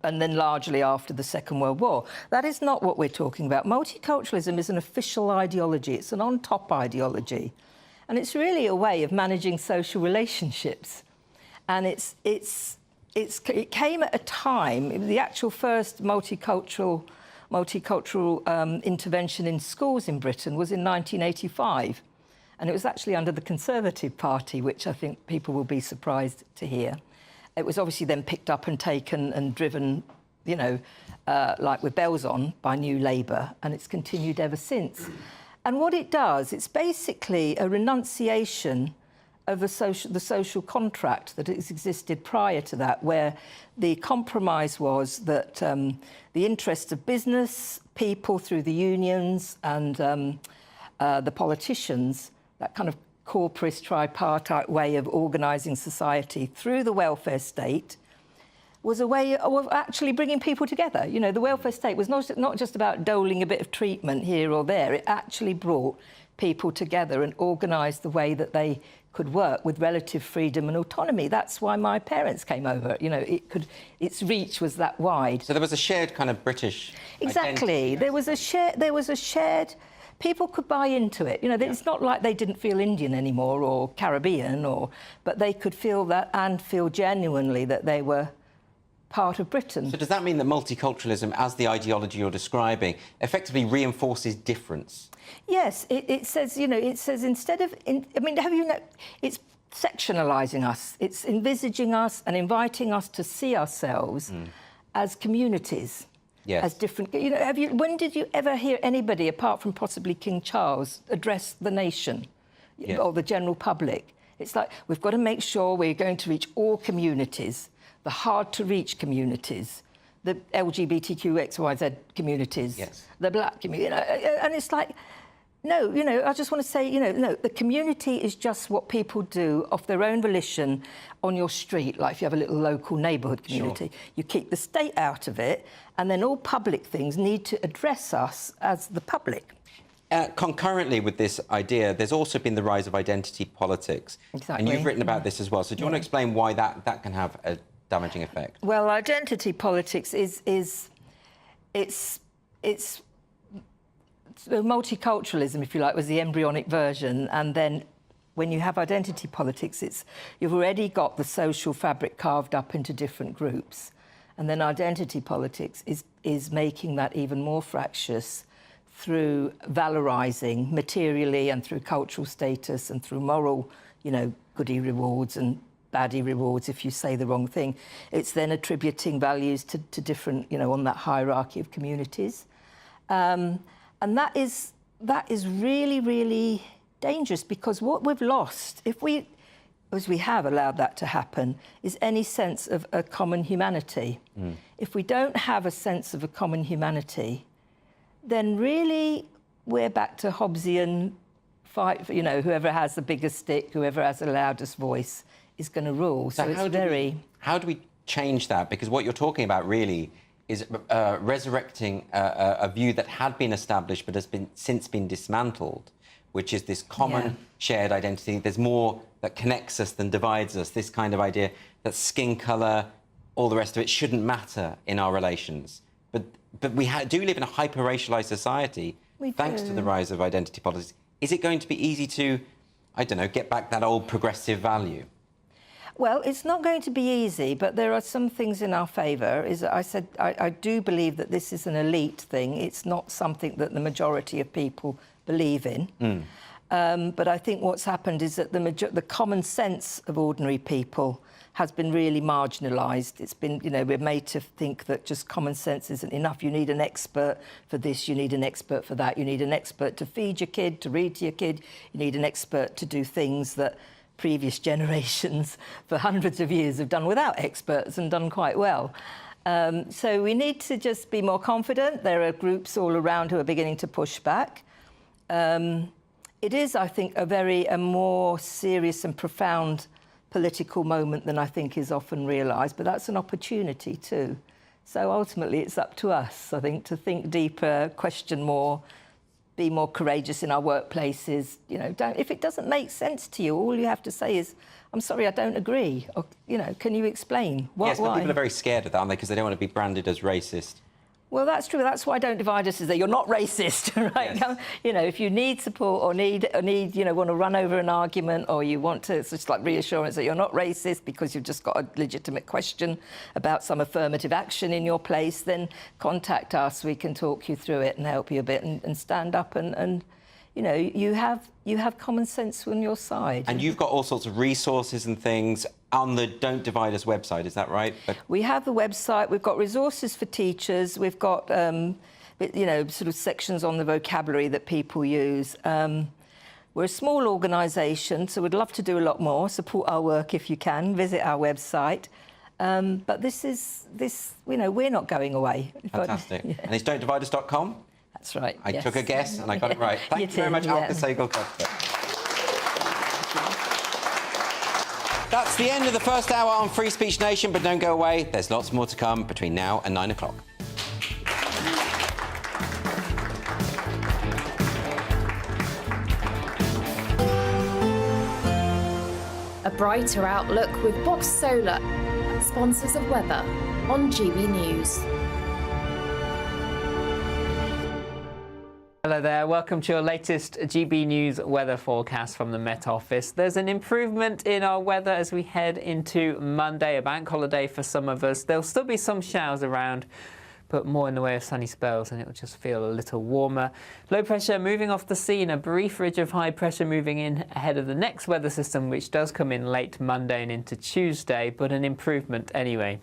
and then largely after the Second World War. That is not what we're talking about. Multiculturalism is an official ideology. It's an on-top ideology. And it's really a way of managing social relationships. And it came at a time, the actual first multicultural intervention in schools in Britain was in 1985. And it was actually under the Conservative Party, which I think people will be surprised to hear. It was obviously then picked up and taken and driven, you know, like with bells on, by New Labour, and it's continued ever since. And what it does, it's basically a renunciation of the social contract that has existed prior to that, where the compromise was that the interests of business, people through the unions and the politicians, that kind of corporate tripartite way of organising society through the welfare state, was a way of actually bringing people together. You know, the welfare state was not just about doling a bit of treatment here or there. It actually brought people together and organised the way that they could work with relative freedom and autonomy. That's why my parents came over. You know, its reach was that wide. So there was a shared kind of British Exactly. identity. There was a shared... People could buy into it. You know, it's not like they didn't feel Indian anymore or Caribbean, but they could feel that and feel genuinely that they were part of Britain. So does that mean that multiculturalism, as the ideology you're describing, effectively reinforces difference? Yes, it says, you know, it says instead of... I mean, have you... It's sectionalising us. It's envisaging us and inviting us to see ourselves as communities. Yes. As different... You know, when did you ever hear anybody, apart from possibly King Charles, address the nation or the general public? It's like, we've got to make sure we're going to reach all communities, the hard-to-reach communities, the LGBTQXYZ communities, the black community, you know, and it's like, no, you know, I just want to say, you know, no, the community is just what people do of their own volition on your street, like if you have a little local neighbourhood community. Sure. You keep the state out of it, and then all public things need to address us as the public. Concurrently with this idea, there's also been the rise of identity politics. Exactly. And you've written about this as well. So do you want to explain why that can have a damaging effect? Well, identity politics is multiculturalism, if you like, was the embryonic version, and then when you have identity politics, you've already got the social fabric carved up into different groups, and then identity politics is making that even more fractious through valorising materially and through cultural status and through moral, you know, goodie rewards and baddie rewards if you say the wrong thing. It's then attributing values to different, you know, on that hierarchy of communities. And that is really, really dangerous, because what we've lost, as we have allowed that to happen, is any sense of a common humanity. If we don't have a sense of a common humanity, then really we're back to Hobbesian fight, you know, whoever has the biggest stick, whoever has the loudest voice is going to rule. So it's how do we change that? Because what you're talking about really is resurrecting a view that had been established but has since been dismantled, which is this common shared identity. There's more that connects us than divides us, this kind of idea that skin colour, all the rest of it shouldn't matter in our relations. But we do live in a hyper-racialised society, thanks to the rise of identity politics. Is it going to be easy to, I don't know, get back that old progressive value? Well, it's not going to be easy, but there are some things in our favour. I do believe that this is an elite thing. It's not something that the majority of people believe in. But I think what's happened is that the common sense of ordinary people has been really marginalised. It's been, you know, we're made to think that just common sense isn't enough. You need an expert for this, you need an expert for that, you need an expert to feed your kid, to read to your kid, you need an expert to do things that previous generations for hundreds of years have done without experts and done quite well. So we need to just be more confident. There are groups all around who are beginning to push back. It is, I think, a more serious and profound political moment than I think is often realised, but that's an opportunity too. So ultimately it's up to us, I think, to think deeper, question more, be more courageous in our workplaces. You know, if it doesn't make sense to you, all you have to say is, I'm sorry, I don't agree. Or, you know, can you explain why? Yes, but people are very scared of that, aren't they? Because they don't want to be branded as racist. Well, that's true. That's why Don't Divide Us is that you're not racist, right? Yes. You know, if you need support or need, you know, want to run over an argument, or you want to, it's just like reassurance that you're not racist because you've just got a legitimate question about some affirmative action in your place, then contact us. We can talk you through it and help you a bit and stand up and you know, you have common sense on your side. And you've got all sorts of resources and things on the Don't Divide Us website, is that right? We have the website, we've got resources for teachers, we've got, you know, sort of sections on the vocabulary that people use. We're a small organisation, so we'd love to do a lot more. Support our work if you can, visit our website. But you know, we're not going away. Fantastic. Yeah. And it's don'tdivideus.com? That's right. I took a guess and I got it right. Thank you very much, Alka, Sehgal, Cuthbert. That's the end of the first hour on Free Speech Nation, but don't go away. There's lots more to come between now and 9 o'clock. A brighter outlook with Box Solar, sponsors of weather on GB News. Hello there, welcome to your latest GB News weather forecast from the Met Office. There's an improvement in our weather as we head into Monday, a bank holiday for some of us. There'll still be some showers around, but more in the way of sunny spells, and it'll just feel a little warmer. Low pressure moving off the scene, a brief ridge of high pressure moving in ahead of the next weather system, which does come in late Monday and into Tuesday, but an improvement anyway.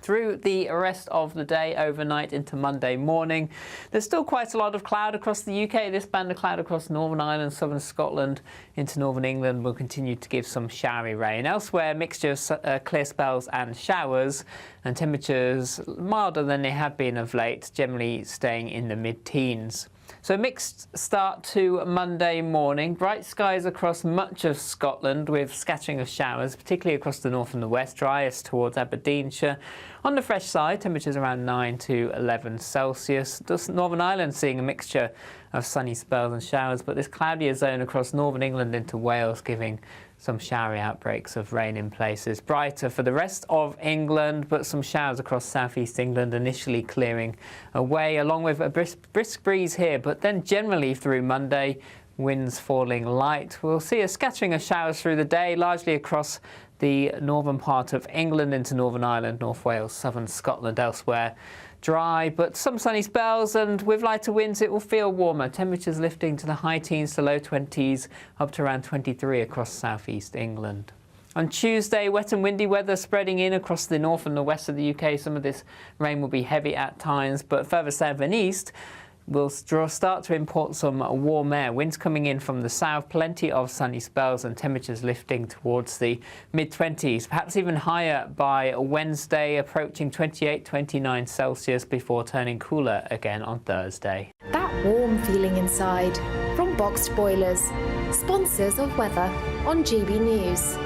Through the rest of the day, overnight into Monday morning, there's still quite a lot of cloud across the UK. This band of cloud across Northern Ireland, southern Scotland into northern England will continue to give some showery rain. Elsewhere, mixture of clear spells and showers, and temperatures milder than they have been of late, generally staying in the mid-teens. So mixed start to Monday morning. Bright skies across much of Scotland with scattering of showers, particularly across the north and the west, driest towards Aberdeenshire. On the fresh side, temperatures around 9 to 11 Celsius. Just Northern Ireland seeing a mixture of sunny spells and showers, but this cloudier zone across northern England into Wales giving some showery outbreaks of rain in places. Brighter for the rest of England, but some showers across southeast England initially clearing away, along with a brisk breeze here, but then generally through Monday, winds falling light. We'll see a scattering of showers through the day, largely across the northern part of England into Northern Ireland, North Wales, southern Scotland, elsewhere. Dry, but some sunny spells, and with lighter winds it will feel warmer. Temperatures lifting to the high teens to low 20s, up to around 23 across southeast England. On Tuesday, wet and windy weather spreading in across the north and the west of the UK. Some of this rain will be heavy at times, but further south and east, we'll start to import some warm air. Winds coming in from the south, plenty of sunny spells, and temperatures lifting towards the mid-20s, perhaps even higher by Wednesday, approaching 28, 29 Celsius before turning cooler again on Thursday. That warm feeling inside from Boxed Boilers, sponsors of weather on GB News.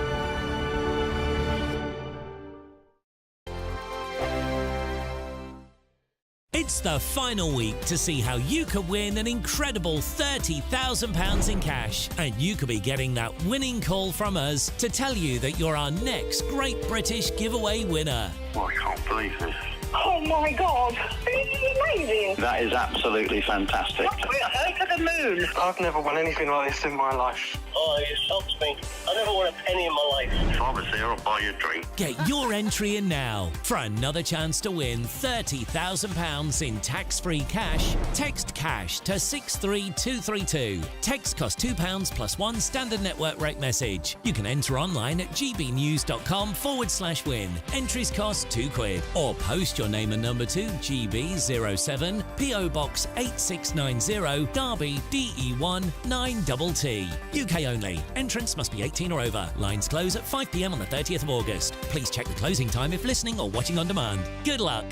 It's the final week to see how you could win an incredible £30,000 in cash. And you could be getting that winning call from us to tell you that you're our next Great British Giveaway winner. I can't believe this. Oh my God, this is amazing. That is absolutely fantastic. We're over the moon. I've never won anything like this in my life. Oh, you shocked me. I never won a penny in my life. If I was there, I'd buy you a drink. Get your entry in now for another chance to win £30,000 in tax-free cash. Text cash to 63232. Text costs £2 plus one standard network rate message. You can enter online at gbnews.com/win. Entries cost £2 or post your name and number to GB07 PO Box 8690 Derby DE1 9TT. UK only. Entrance must be 18 or over. Lines close at 5 p.m. on the 30th of August. Please check the closing time if listening or watching on demand. Good luck.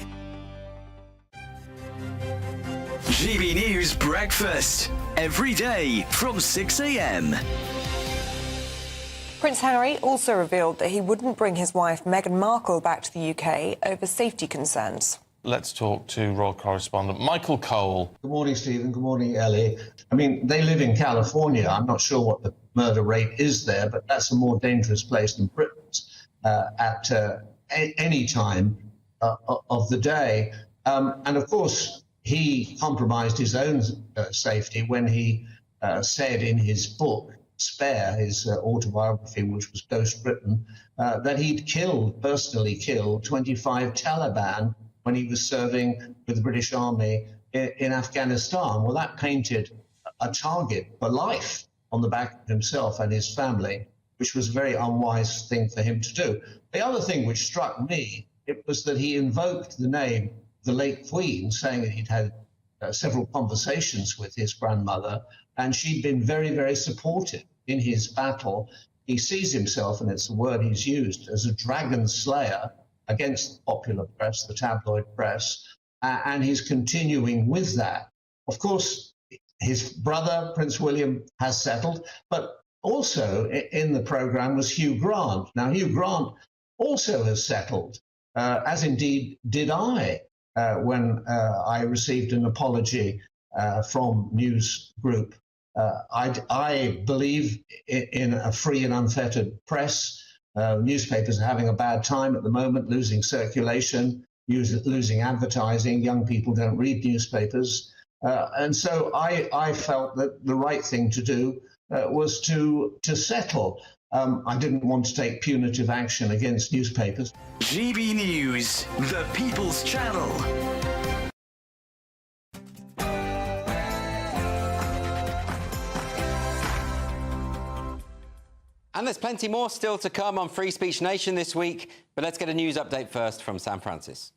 GB News Breakfast. Every day from 6 a.m. Prince Harry also revealed that he wouldn't bring his wife Meghan Markle back to the UK over safety concerns. Let's talk to Royal Correspondent Michael Cole. Good morning, Stephen. Good morning, Ellie. I mean, they live in California. I'm not sure what the murder rate is there, but that's a more dangerous place than Britain's at any time of the day. And of course, he compromised his own safety when he said in his book, Spare, his autobiography, which was Ghost Britain, that he'd personally killed 25 Taliban when he was serving with the British Army in Afghanistan. Well, that painted a target for life on the back of himself and his family, which was a very unwise thing for him to do. The other thing which struck me, it was that he invoked the name of the late Queen, saying that he'd had several conversations with his grandmother, and she'd been very, very supportive in his battle. He sees himself, and it's the word he's used, as a dragon slayer against the popular press, the tabloid press, and he's continuing with that. Of course, his brother, Prince William, has settled, but Also in the programme was Hugh Grant. Now, Hugh Grant also has settled, as indeed did I, when I received an apology from News Group. I believe in a free and unfettered press. Newspapers are having a bad time at the moment, losing circulation, losing advertising. Young people don't read newspapers. And so I felt that the right thing to do was to settle. I didn't want to take punitive action against newspapers. GB News, the People's Channel. And there's plenty more still to come on Free Speech Nation this week, but let's get a news update first from Sam Francis.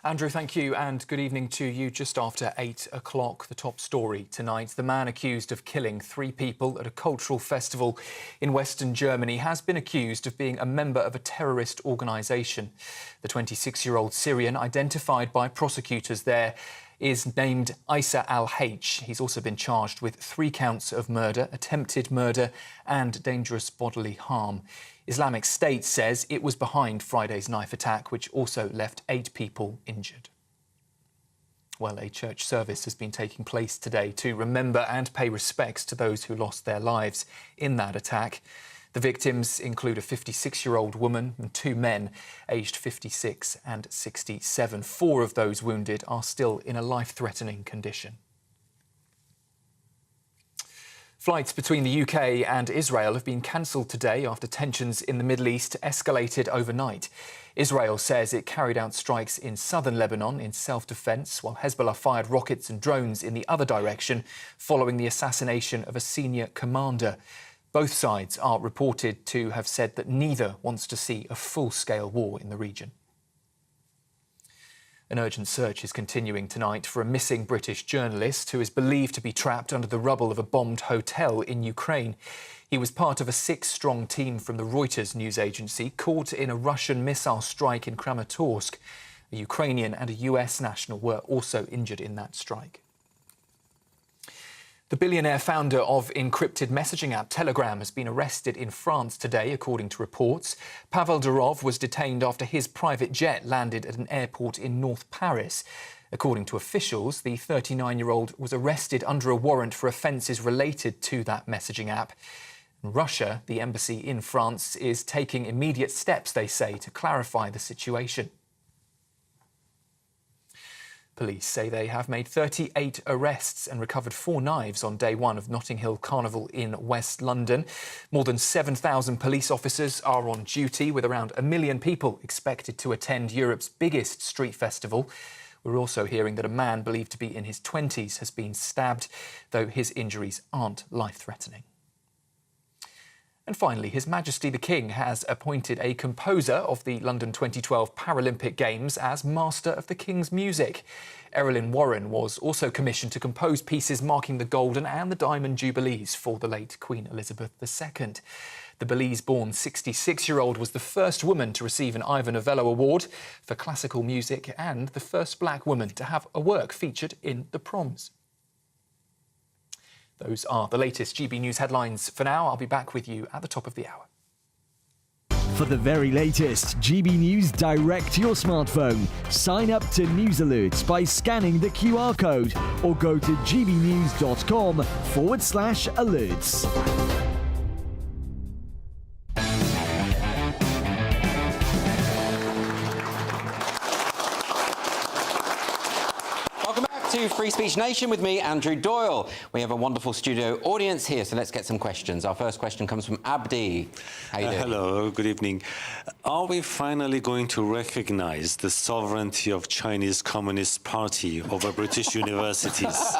Andrew, thank you, and good evening to you. Just after 8 o'clock, the top story tonight. The man accused of killing 3 people at a cultural festival in Western Germany has been accused of being a member of a terrorist organisation. The 26-year-old Syrian, identified by prosecutors there, is named Isa al-H. He's also been charged with 3 counts of murder, attempted murder and dangerous bodily harm. Islamic State says it was behind Friday's knife attack, which also left 8 people injured. Well, a church service has been taking place today to remember and pay respects to those who lost their lives in that attack. The victims include a 56-year-old woman and 2 men, aged 56 and 67. 4 of those wounded are still in a life-threatening condition. Flights between the UK and Israel have been cancelled today after tensions in the Middle East escalated overnight. Israel says it carried out strikes in southern Lebanon in self-defence, while Hezbollah fired rockets and drones in the other direction following the assassination of a senior commander. Both sides are reported to have said that neither wants to see a full-scale war in the region. An urgent search is continuing tonight for a missing British journalist who is believed to be trapped under the rubble of a bombed hotel in Ukraine. He was part of a 6-strong team from the Reuters news agency caught in a Russian missile strike in Kramatorsk. A Ukrainian and a US national were also injured in that strike. The billionaire founder of encrypted messaging app Telegram has been arrested in France today, according to reports. Pavel Durov was detained after his private jet landed at an airport in North Paris. According to officials, the 39-year-old was arrested under a warrant for offences related to that messaging app. In Russia, the embassy in France is taking immediate steps, they say, to clarify the situation. Police say they have made 38 arrests and recovered 4 knives on day 1 of Notting Hill Carnival in West London. More than 7,000 police officers are on duty, with around 1 million people expected to attend Europe's biggest street festival. We're also hearing that a man believed to be in his 20s has been stabbed, though his injuries aren't life-threatening. And finally, His Majesty the King has appointed a composer of the London 2012 Paralympic Games as Master of the King's Music. Erilyn Warren was also commissioned to compose pieces marking the Golden and the Diamond Jubilees for the late Queen Elizabeth II. The Belize-born 66-year-old was the first woman to receive an Ivor Novello Award for classical music and the first black woman to have a work featured in the Proms. Those are the latest GB News headlines for now. I'll be back with you at the top of the hour. For the very latest GB News direct to your smartphone, sign up to News Alerts by scanning the QR code or go to gbnews.com/alerts. To Free Speech Nation with me, Andrew Doyle. We have a wonderful studio audience here, so let's get some questions. Our first question comes from Abdi. How you doing? Hello, good evening. Are we finally going to recognize the sovereignty of Chinese Communist Party over British universities?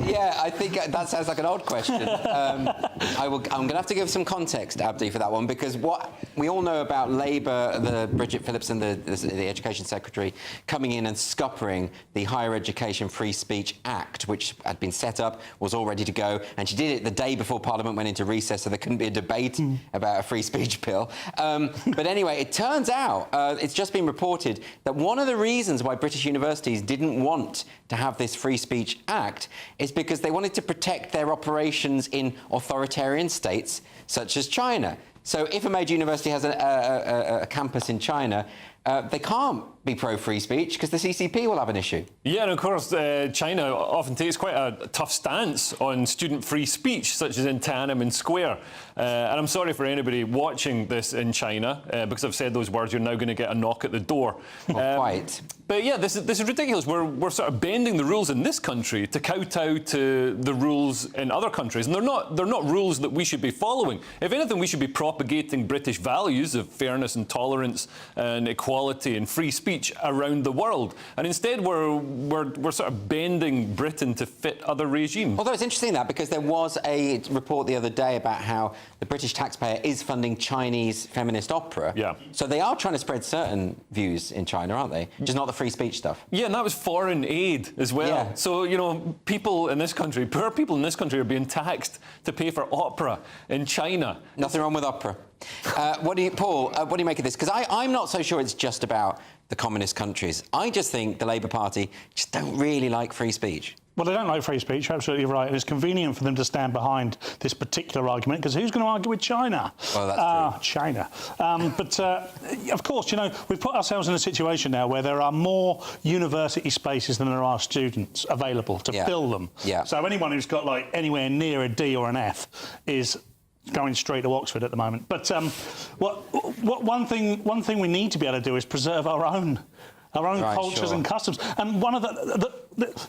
Yeah, I think that sounds like an odd question. I'm going to have to give some context, Abdi, for that one, because what we all know about Labour, the Bridget Phillipson, the Education Secretary, coming in and scuppering the higher education Education Free Speech Act, which had been set up, was all ready to go, and she did it the day before Parliament went into recess, so there couldn't be a debate about a free speech bill. But anyway, it turns out, it's just been reported that one of the reasons why British universities didn't want to have this Free Speech Act is because they wanted to protect their operations in authoritarian states such as China. So if a major university has a campus in China, they can't be pro-free speech because the CCP will have an issue. Yeah, and of course, China often takes quite a tough stance on student free speech, such as in Tiananmen Square. And I'm sorry for anybody watching this in China, because I've said those words, you're now going to get a knock at the door. Not quite. But yeah, this is ridiculous. We're sort of bending the rules in this country to kowtow to the rules in other countries, and they're not rules that we should be following. If anything, we should be propagating British values of fairness and tolerance and equality and free speech around the world, and instead we're sort of bending Britain to fit other regimes. Although it's interesting that, because there was a report the other day about how the British taxpayer is funding Chinese feminist opera. Yeah. So they are trying to spread certain views in China, aren't they? Just not the free speech stuff. Yeah, and that was foreign aid as well. Yeah. So, you know, people in this country, poor people in this country, are being taxed to pay for opera in China. Nothing wrong with opera. Paul, what do you make of this? Because I'm not so sure it's just about the communist countries. I just think the Labour Party just don't really like free speech. Well, they don't like free speech, you're absolutely right. And it's convenient for them to stand behind this particular argument, because who's going to argue with China? Well, that's true. China. But, of course, you know, we've put ourselves in a situation now where there are more university spaces than there are students available to fill them. Yeah. So anyone who's got, like, anywhere near a D or an F is going straight to Oxford at the moment. But one thing we need to be able to do is preserve our own cultures and customs. And one of the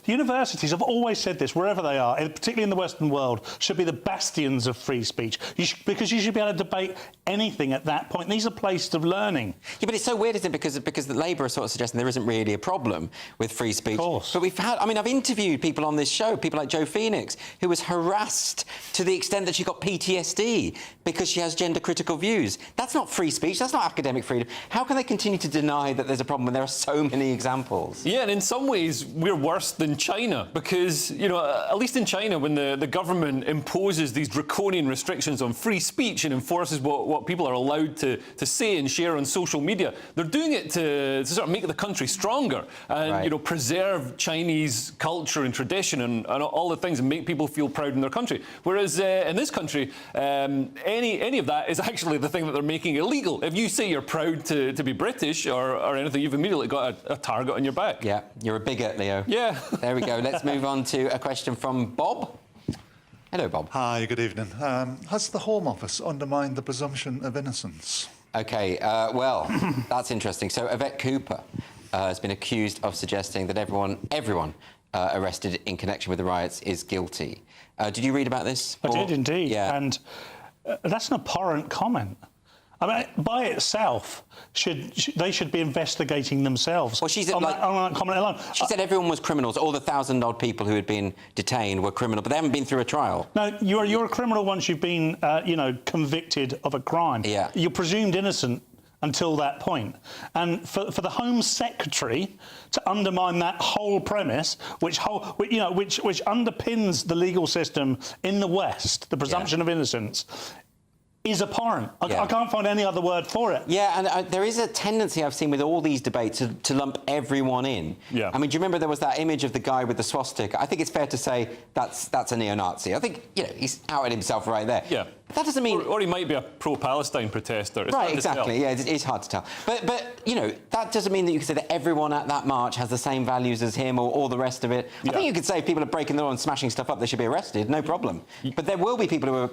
universities have always said this, wherever they are, particularly in the Western world, should be the bastions of free speech, because you should be able to debate anything at that point. These are places of learning. Yeah, but it's so weird, isn't it? Because the Labour are sort of suggesting there isn't really a problem with free speech. Of course. But I've interviewed people on this show, people like Jo Phoenix, who was harassed to the extent that she got PTSD because she has gender-critical views. That's not free speech. That's not academic freedom. How can they continue to deny that there's a problem when there are so many examples? Yeah, and in some ways, we're worse than China, because, you know, at least in China, when the government imposes these draconian restrictions on free speech and enforces what people are allowed to say and share on social media, they're doing it to sort of make the country stronger and, you know, preserve Chinese culture and tradition and all the things, and make people feel proud in their country. Whereas in this country, any of that is actually the thing that they're making illegal. If you say you're proud to be British or anything, you've immediately got a target on your back. Yeah, you're a bigot, Leo. Yeah. There we go. Let's move on to a question from Bob. Hello, Bob. Hi, good evening. Has the Home Office undermined the presumption of innocence? OK, well, that's interesting. So Yvette Cooper has been accused of suggesting that everyone arrested in connection with the riots is guilty. Did you read about this? I did indeed. Yeah. And that's an abhorrent comment. I mean, by itself, they should be investigating themselves. Well, she said, on that comment alone. She said everyone was criminals. All the 1,000-odd people who had been detained were criminal, but they haven't been through a trial. No, you're a criminal once you've been, convicted of a crime. Yeah. You're presumed innocent until that point. And for the Home Secretary to undermine that whole premise, which underpins the legal system in the West, the presumption of innocence, is abhorrent. I can't find any other word for it. Yeah, and there is a tendency I've seen with all these debates to lump everyone in. Yeah. I mean, do you remember there was that image of the guy with the swastika? I think it's fair to say that's a neo-Nazi. I think, you know, he's outed himself right there. Yeah. But that doesn't mean... Or he might be a pro-Palestine protester. It's right, exactly. Yeah, it's hard to tell. But, you know, that doesn't mean that you can say that everyone at that march has the same values as him or all the rest of it. I think you could say if people are breaking the law and smashing stuff up, they should be arrested, no problem. But there will be people who are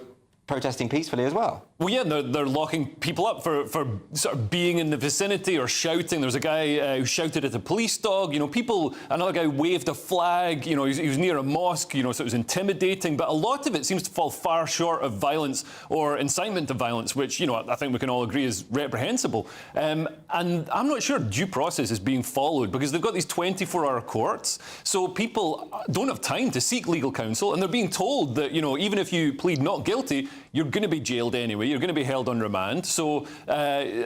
protesting peacefully as well. Well, yeah, they're locking people up for sort of being in the vicinity or shouting. There's a guy who shouted at a police dog. You know, another guy waved a flag. You know, he was near a mosque, you know, so it was intimidating. But a lot of it seems to fall far short of violence or incitement to violence, which, you know, I think we can all agree is reprehensible. And I'm not sure due process is being followed, because they've got these 24-hour courts. So people don't have time to seek legal counsel, and they're being told that, you know, even if you plead not guilty, you're going to be jailed anyway. You're going to be held on remand. So,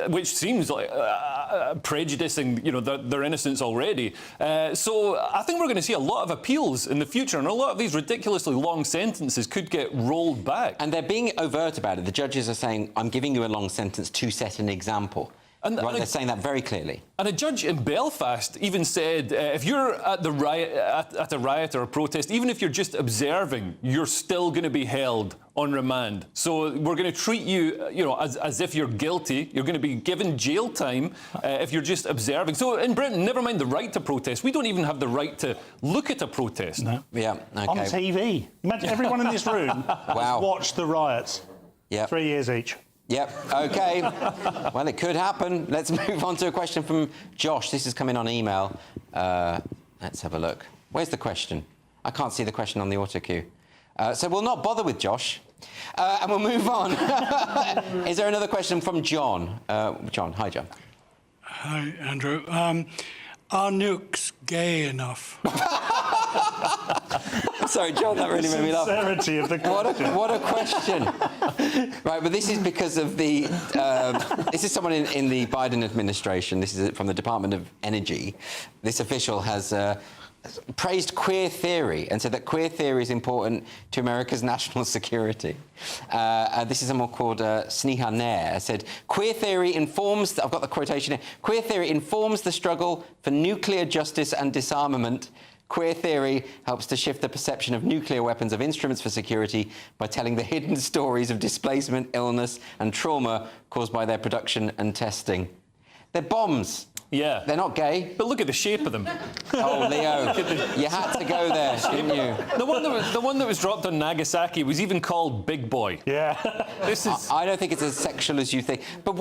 which seems like prejudicing, their innocence already. So I think we're going to see a lot of appeals in the future, and a lot of these ridiculously long sentences could get rolled back. And they're being overt about it. The judges are saying, I'm giving you a long sentence to set an example. They're saying that very clearly. And a judge in Belfast even said, if you're at the riot, at a riot or a protest, even if you're just observing, you're still going to be held on remand. So we're going to treat you, as if you're guilty. You're going to be given jail time if you're just observing. So in Britain, never mind the right to protest, we don't even have the right to look at a protest. No. Yeah. Okay. On TV. Imagine everyone in this room has watched the riots. Yeah. 3 years each. Yep, OK. Well, it could happen. Let's move on to a question from Josh. This is coming on email. Let's have a look. Where's the question? I can't see the question on the autocue. So we'll not bother with Josh. And we'll move on. Is there another question from John? John, hi, John. Hi, Andrew. Are nukes gay enough? Sorry, John, that really made me laugh. Sincerity of the question. What a question. Right, but this is because of the... this is someone in the Biden administration. This is from the Department of Energy. This official has praised queer theory and said that queer theory is important to America's national security. This is someone called Sneha Nair. Said, queer theory informs... I've got the quotation here. Queer theory informs the struggle for nuclear justice and disarmament. Queer theory helps to shift the perception of nuclear weapons of instruments for security by telling the hidden stories of displacement, illness and trauma caused by their production and testing. They're bombs. Yeah. They're not gay. But look at the shape of them. Oh, Leo, you had to go there, didn't you? The one that was dropped on Nagasaki was even called Big Boy. Yeah. This is... I don't think it's as sexual as you think. But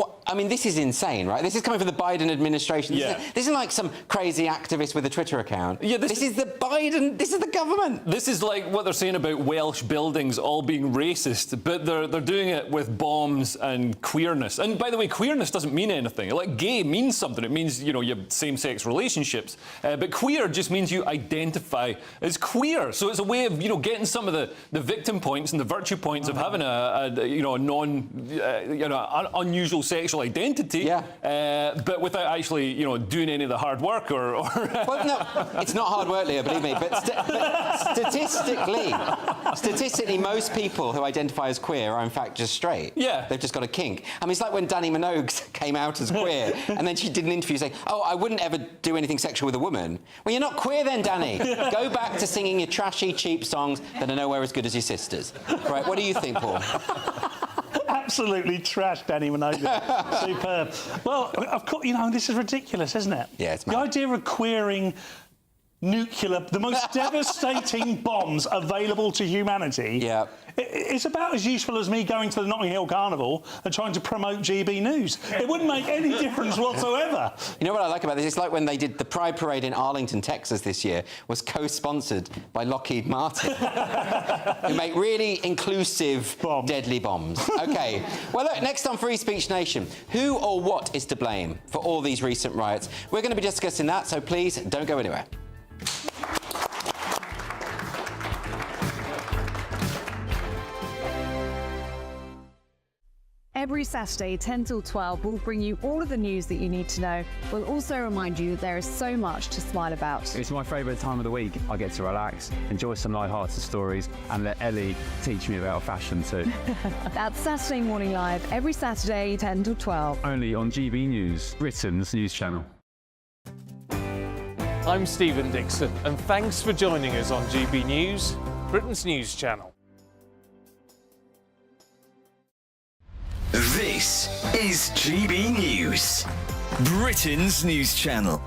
this is insane, right? This is coming from the Biden administration. Yeah. This isn't like some crazy activist with a Twitter account. Yeah, this is the Biden... This is the government. This is like what they're saying about Welsh buildings all being racist, but they're doing it with bombs and queerness. And by the way, queerness doesn't mean anything. Like, gay means something. It means, you have same-sex relationships. But queer just means you identify as queer. So it's a way of, getting some of the victim points and the virtue points of having a unusual sexual identity. Yeah. But without actually, doing any of the hard work or... Well, no, it's not hard work, Leo, believe me. But statistically, most people who identify as queer are in fact just straight. Yeah. They've just got a kink. I mean, it's like when Dannii Minogue came out as queer, and then she did an interview saying, oh, I wouldn't ever do anything sexual with a woman. Well, you're not queer then, Dannii. Go back to singing your trashy, cheap songs that are nowhere as good as your sisters. Right, what do you think, Paul? Absolutely trashed Dannii Minogue. Superb. Well, of course, this is ridiculous, isn't it? Yeah, it's mad. The idea of queering the most devastating bombs available to humanity. Yeah. It's about as useful as me going to the Notting Hill Carnival and trying to promote GB News. It wouldn't make any difference whatsoever. You know what I like about this? It's like when they did the Pride Parade in Arlington, Texas this year, was co-sponsored by Lockheed Martin, who make really inclusive, deadly bombs. OK. Well, look, next on Free Speech Nation, who or what is to blame for all these recent riots? We're going to be discussing that, so please don't go anywhere. Every Saturday, 10 till 12, we'll bring you all of the news that you need to know. We'll also remind you that there is so much to smile about. It's my favourite time of the week. I get to relax, enjoy some light-hearted stories, and let Ellie teach me about fashion too. That's Saturday Morning Live, every Saturday, 10 till 12. Only on GB News, Britain's news channel. I'm Stephen Dixon, and thanks for joining us on GB News, Britain's news channel. This is GB News, Britain's news channel.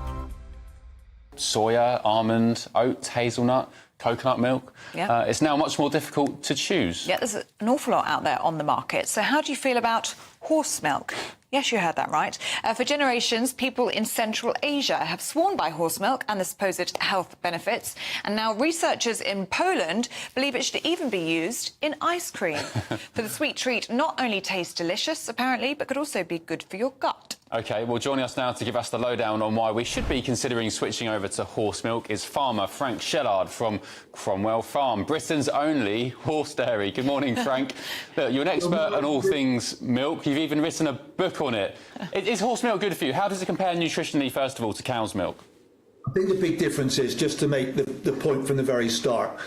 Soya, almond, oats, hazelnut, coconut milk. Yeah. It's now much more difficult to choose. Yeah, there's an awful lot out there on the market. So how do you feel about horse milk? Yes, you heard that right. For generations, people in Central Asia have sworn by horse milk and the supposed health benefits. And now researchers in Poland believe it should even be used in ice cream. For the sweet treat not only tastes delicious, apparently, but could also be good for your gut. OK, well, joining us now to give us the lowdown on why we should be considering switching over to horse milk is farmer Frank Shellard from Cromwell Farm, Britain's only horse dairy. Good morning, Frank. Look, you're an expert on all things milk. You've even written a book on it. Is horse milk good for you? How does it compare nutritionally, first of all, to cow's milk? I think the big difference is, just to make the point from the very start,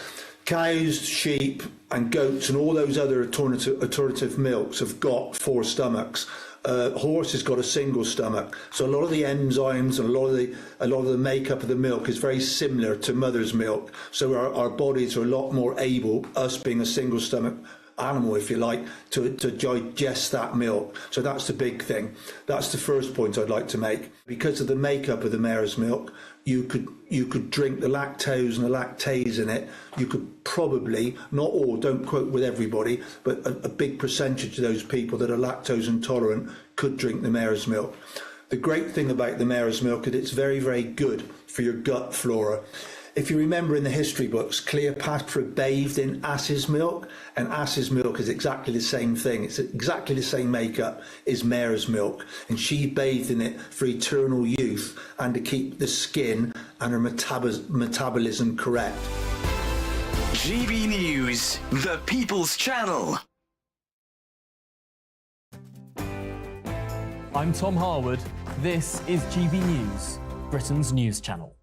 cows, sheep and goats and all those other alternative milks have got 4 stomachs. Horse has got a single stomach, so a lot of the enzymes and a lot of the makeup of the milk is very similar to mother's milk. So our bodies are a lot more able, us being a single stomach animal, if you like, to digest that milk. So that's the big thing. That's the first point I'd like to make. Because of the makeup of the mare's milk, you could drink the lactose and the lactase in it. You could probably, not all, don't quote with everybody, but a big percentage of those people that are lactose intolerant could drink the mare's milk. The great thing about the mare's milk is it's very, very good for your gut flora. If you remember in the history books, Cleopatra bathed in ass's milk, and ass's milk is exactly the same thing. It's exactly the same makeup as mare's milk, and she bathed in it for eternal youth and to keep the skin and her metabolism correct. GB News, the People's Channel. I'm Tom Harwood. This is GB News, Britain's news channel.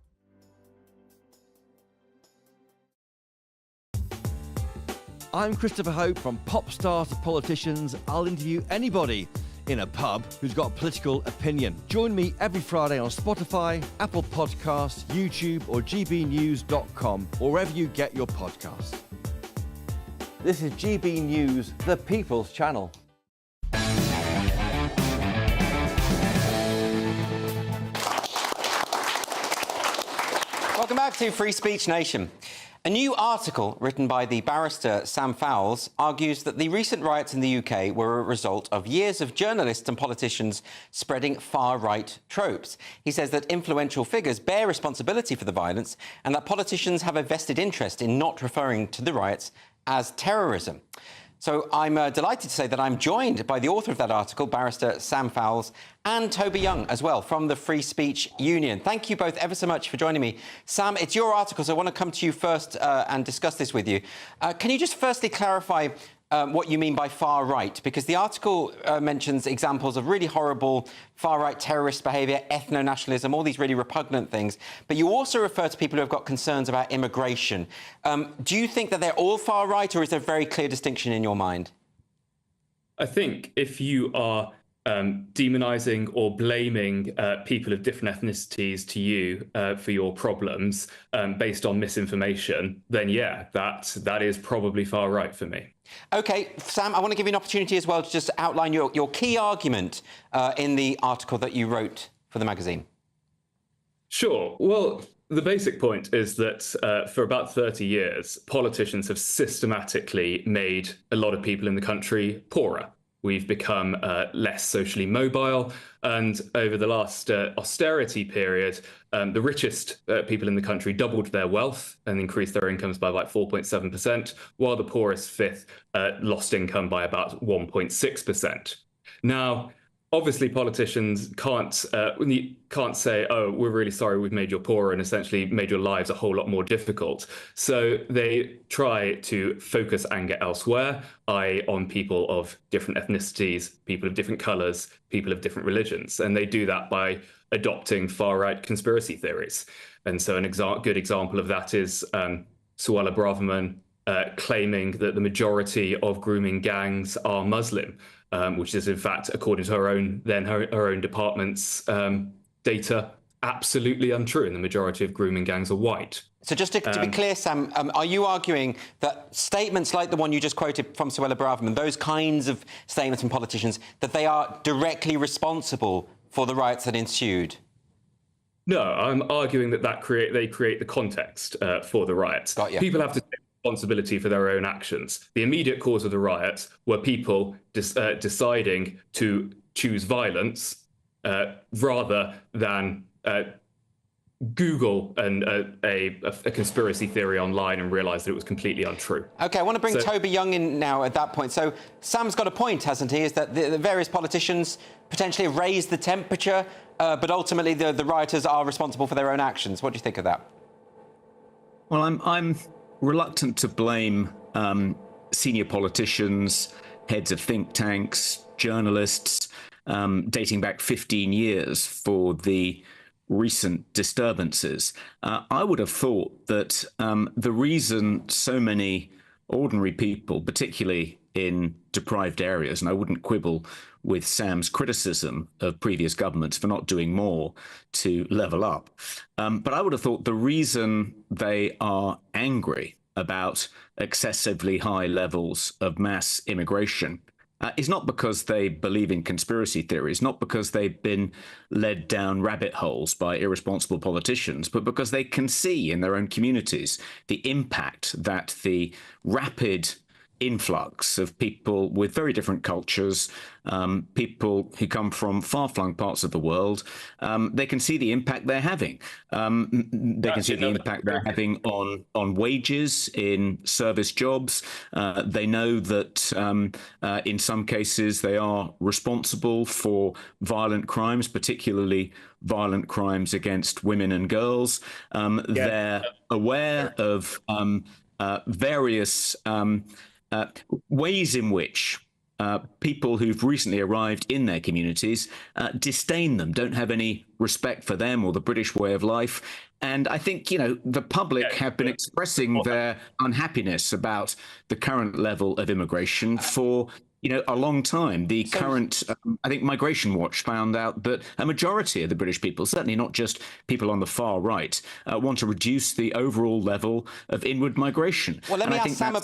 I'm Christopher Hope. From pop stars to politicians, I'll interview anybody in a pub who's got a political opinion. Join me every Friday on Spotify, Apple Podcasts, YouTube or gbnews.com, or wherever you get your podcasts. This is GB News, the People's Channel. Welcome back to Free Speech Nation. A new article written by the barrister Sam Fowles argues that the recent riots in the UK were a result of years of journalists and politicians spreading far-right tropes. He says that influential figures bear responsibility for the violence and that politicians have a vested interest in not referring to the riots as terrorism. So I'm delighted to say that I'm joined by the author of that article, barrister Sam Fowles, and Toby Young as well, from the Free Speech Union. Thank you both ever so much for joining me. Sam, it's your article, so I want to come to you first and discuss this with you. Can you just firstly clarify what you mean by far right? Because the article mentions examples of really horrible far-right terrorist behaviour, ethno-nationalism, all these really repugnant things. But you also refer to people who have got concerns about immigration. Do you think that they're all far-right, or is there a very clear distinction in your mind? I think if you are demonising or blaming people of different ethnicities to you for your problems based on misinformation, then yeah, that is probably far right for me. OK, Sam, I want to give you an opportunity as well to just outline your key argument in the article that you wrote for the magazine. Sure. Well, the basic point is that for about 30 years, politicians have systematically made a lot of people in the country poorer. We've become less socially mobile, and over the last austerity period, the richest people in the country doubled their wealth and increased their incomes by about 4.7%, while the poorest fifth lost income by about 1.6%. Now, obviously, politicians can't say, oh, we're really sorry we've made you poorer and essentially made your lives a whole lot more difficult. So they try to focus anger elsewhere, i.e. on people of different ethnicities, people of different colours, people of different religions. And they do that by adopting far-right conspiracy theories. And so a good example of that is Suella Braverman claiming that the majority of grooming gangs are Muslim. Which is, in fact, according to her own department's data, absolutely untrue, and the majority of grooming gangs are white. So just to be clear, Sam, are you arguing that statements like the one you just quoted from Suella Braverman, those kinds of statements from politicians, that they are directly responsible for the riots that ensued? No, I'm arguing that they create the context for the riots. Got you. People have to take responsibility for their own actions. The immediate cause of the riots were people deciding to choose violence rather than Google a conspiracy theory online and realise that it was completely untrue. OK, I want to bring Toby Young in now at that point. So Sam's got a point, hasn't he, is that the various politicians potentially have raised the temperature, but ultimately the rioters are responsible for their own actions. What do you think of that? Well, I'm reluctant to blame senior politicians, heads of think tanks, journalists, dating back 15 years for the recent disturbances. I would have thought that the reason so many ordinary people, particularly in deprived areas, and I wouldn't quibble with Sam's criticism of previous governments for not doing more to level up, but I would have thought the reason they are angry about excessively high levels of mass immigration is not because they believe in conspiracy theories, not because they've been led down rabbit holes by irresponsible politicians, but because they can see in their own communities the impact that the rapid influx of people with very different cultures, people who come from far-flung parts of the world, they can see the impact they're having. They can see the impact they're having on wages in service jobs. They know that in some cases they are responsible for violent crimes, particularly violent crimes against women and girls. They're aware of various ways in which people who've recently arrived in their communities disdain them, don't have any respect for them or the British way of life. And I think, the public have been expressing their unhappiness about the current level of immigration for a long time. The current, I think Migration Watch found out that a majority of the British people, certainly not just people on the far right, want to reduce the overall level of inward migration. Well, let me ask Sam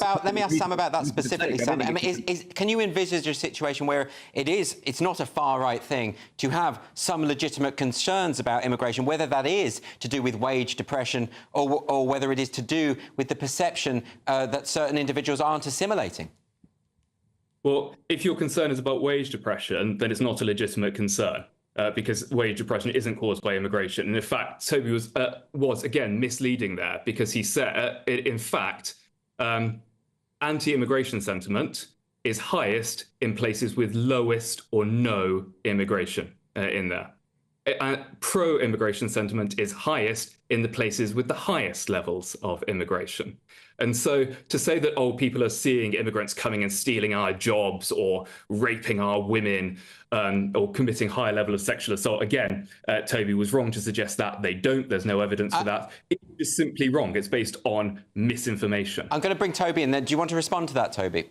about that specifically, Sam. I mean, can you envisage a situation where it's not a far right thing to have some legitimate concerns about immigration, whether that is to do with wage depression or whether it is to do with the perception that certain individuals aren't assimilating? Well, if your concern is about wage depression, then it's not a legitimate concern because wage depression isn't caused by immigration. And in fact, Toby was again misleading there because he said, in fact, anti-immigration sentiment is highest in places with lowest or no immigration in there. Pro-immigration sentiment is highest in the places with the highest levels of immigration. And so to say that, people are seeing immigrants coming and stealing our jobs or raping our women or committing high level of sexual assault, again, Toby was wrong to suggest that they don't. There's no evidence for that. It's simply wrong. It's based on misinformation. I'm going to bring Toby in then. Do you want to respond to that, Toby?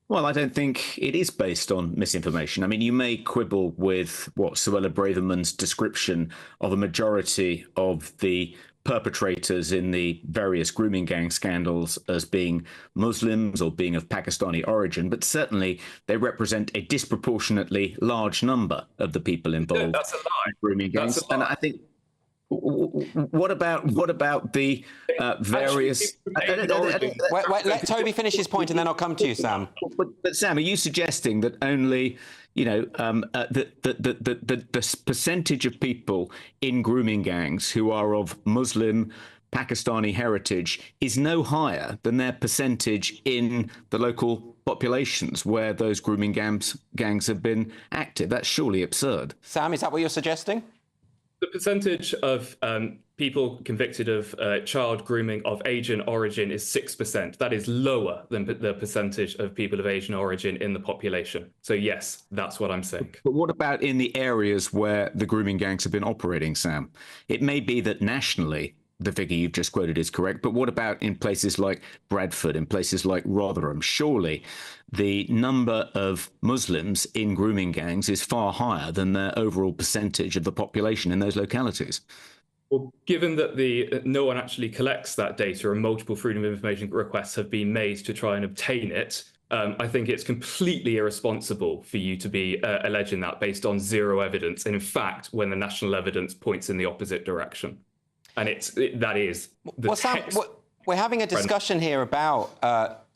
Well, I don't think it is based on misinformation. I mean, you may quibble with what Suella Braverman's description of a majority of the perpetrators in the various grooming gang scandals as being Muslims or being of Pakistani origin, but certainly they represent a disproportionately large number of the people involved in grooming gangs. And I think, what about the various? Let Toby finish his point, and then I'll come to you, Sam. But Sam, are you suggesting that only the percentage of people in grooming gangs who are of Muslim, Pakistani heritage is no higher than their percentage in the local populations where those grooming gangs have been active? That's surely absurd. Sam, is that what you're suggesting? The percentage of people convicted of child grooming of Asian origin is 6%. That is lower than the percentage of people of Asian origin in the population. So yes, that's what I'm saying. But what about in the areas where the grooming gangs have been operating, Sam? It may be that nationally the figure you've just quoted is correct, but what about in places like Bradford, in places like Rotherham? Surely the number of Muslims in grooming gangs is far higher than their overall percentage of the population in those localities. Well, given that no one actually collects that data and multiple freedom of information requests have been made to try and obtain it, I think it's completely irresponsible for you to be alleging that based on zero evidence. And in fact, when the national evidence points in the opposite direction. And that is the Sam, we're having a discussion here about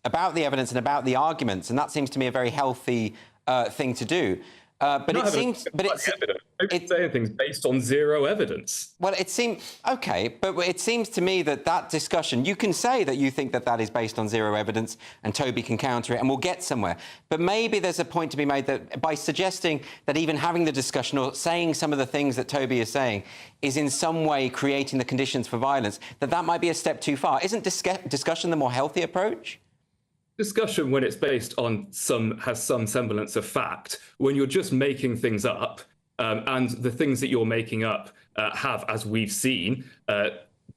the evidence and about the arguments, and that seems to me a very healthy thing to do. But it seems, saying things based on zero evidence. Well, it seems okay, but it seems to me that discussion, you can say that you think that is based on zero evidence, and Toby can counter it, and we'll get somewhere. But maybe there's a point to be made that by suggesting that even having the discussion or saying some of the things that Toby is saying is in some way creating the conditions for violence, that might be a step too far. Isn't discussion the more healthy approach? Discussion, when it's based on has some semblance of fact, when you're just making things up, and the things that you're making up have, as we've seen,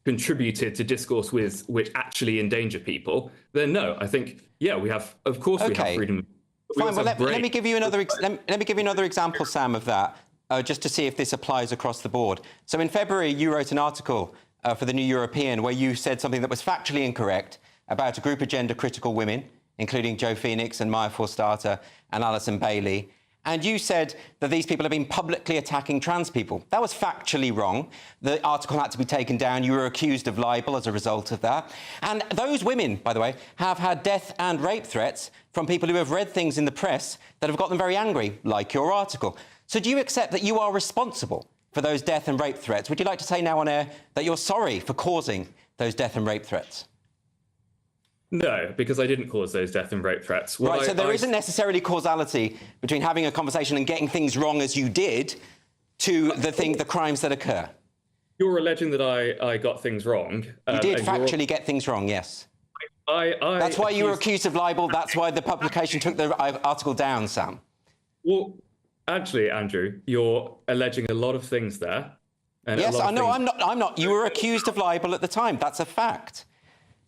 contributed to discourse which actually endanger people, then no, I think, yeah, we have, of course, we have freedom. Fine, well, let me give you another example, Sam, of that, just to see if this applies across the board. So in February, you wrote an article for the New European where you said something that was factually incorrect about a group of gender-critical women, including Jo Phoenix and Maya Forstater and Alison Bailey. And you said that these people have been publicly attacking trans people. That was factually wrong. The article had to be taken down. You were accused of libel as a result of that. And those women, by the way, have had death and rape threats from people who have read things in the press that have got them very angry, like your article. So do you accept that you are responsible for those death and rape threats? Would you like to say now on air that you're sorry for causing those death and rape threats? No, because I didn't cause those death and rape threats. Right, so there isn't necessarily causality between having a conversation and getting things wrong as you did to the crimes that occur. You're alleging that I got things wrong. You did factually get things wrong, yes. That's why you were accused of libel. That's why the publication took the article down, Sam. Well, actually, Andrew, you're alleging a lot of things there. Yes, I know. I'm not. You were accused of libel at the time. That's a fact.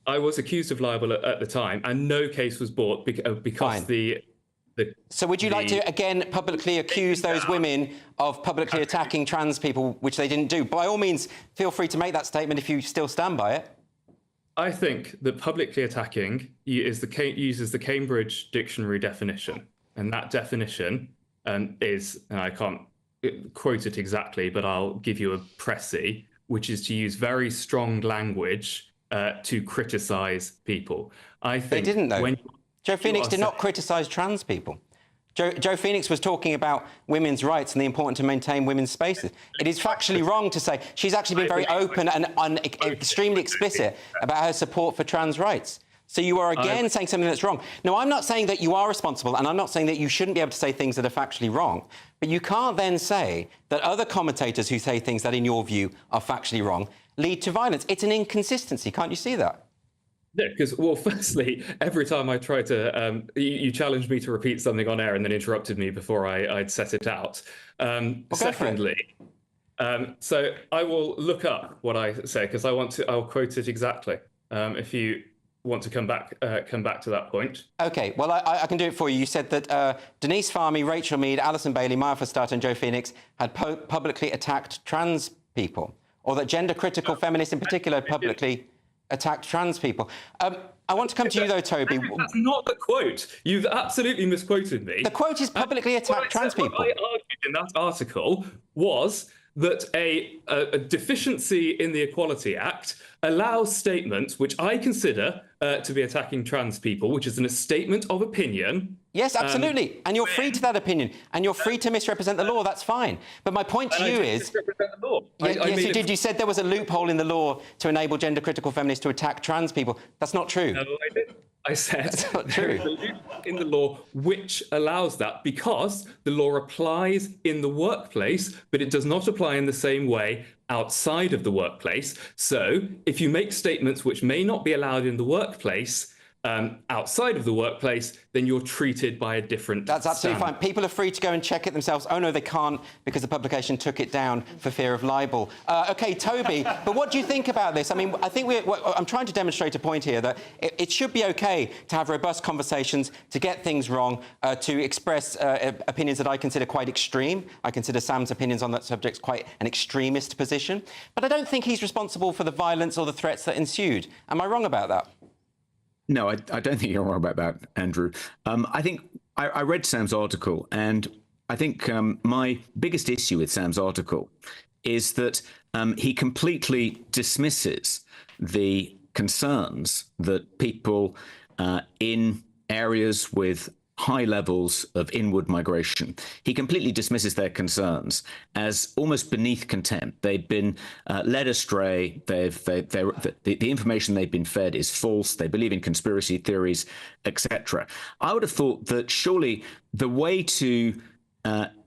I was accused of libel at the time, and no case was brought because the. So would you like to, again, publicly accuse those women of publicly attacking trans people, which they didn't do? By all means, feel free to make that statement if you still stand by it. I think that publicly attacking uses the Cambridge Dictionary definition, and that definition is, and I can't quote it exactly, but I'll give you a précis, which is to use very strong language to criticise people. I think they didn't, though. Jo Phoenix did not criticise trans people. Jo Phoenix was talking about women's rights and the importance to maintain women's spaces. It is factually wrong to say she's actually been very open and extremely explicit about her support for trans rights. So you are again saying something that's wrong. No, I'm not saying that you are responsible, and I'm not saying that you shouldn't be able to say things that are factually wrong. But you can't then say that other commentators who say things that, in your view, are factually wrong lead to violence. It's an inconsistency. Can't you see that? No, because, well, firstly, every time I try to, you challenged me to repeat something on air and then interrupted me before I'd set it out. Secondly, so I will look up what I say because I'll quote it exactly. If you want to come back to that point. OK, well, I can do it for you. You said that Denise Farmy, Rachel Mead, Alison Bailey, Maya Forstater and Jo Phoenix had publicly attacked trans people, or that gender-critical feminists in particular publicly attacked trans people. I want to come to you, though, Toby. That's not the quote. You've absolutely misquoted me. The quote is publicly attacked trans people. What I argued in that article was that a deficiency in the Equality Act allows statements which I consider to be attacking trans people, which is a statement of opinion. Yes, absolutely. And you're free to that opinion. And you're free to misrepresent the law. That's fine. But my point to you is... misrepresent the law. Yes, you did. You said there was a loophole in the law to enable gender-critical feminists to attack trans people. That's not true. No, I didn't. I said that's not true. There is a loophole in the law which allows that because the law applies in the workplace, but it does not apply in the same way outside of the workplace. So if you make statements which may not be allowed in the workplace, outside of the workplace, then you're treated by a different That's absolutely standard. fine. People are free to go and check it themselves. Oh, no, they can't because the publication took it down for fear of libel. OK, Toby, but what do you think about this? I mean, I think I'm trying to demonstrate a point here that it should be OK to have robust conversations, to get things wrong, to express opinions that I consider quite extreme. I consider Sam's opinions on that subject quite an extremist position. But I don't think he's responsible for the violence or the threats that ensued. Am I wrong about that? No, I don't think you're wrong about that, Andrew. I think I read Sam's article, and I think my biggest issue with Sam's article is that he completely dismisses the concerns that people in areas with high levels of inward migration. He completely dismisses their concerns as almost beneath contempt. They've been led astray. The information they've been fed is false. They believe in conspiracy theories, etc. I would have thought that surely the way to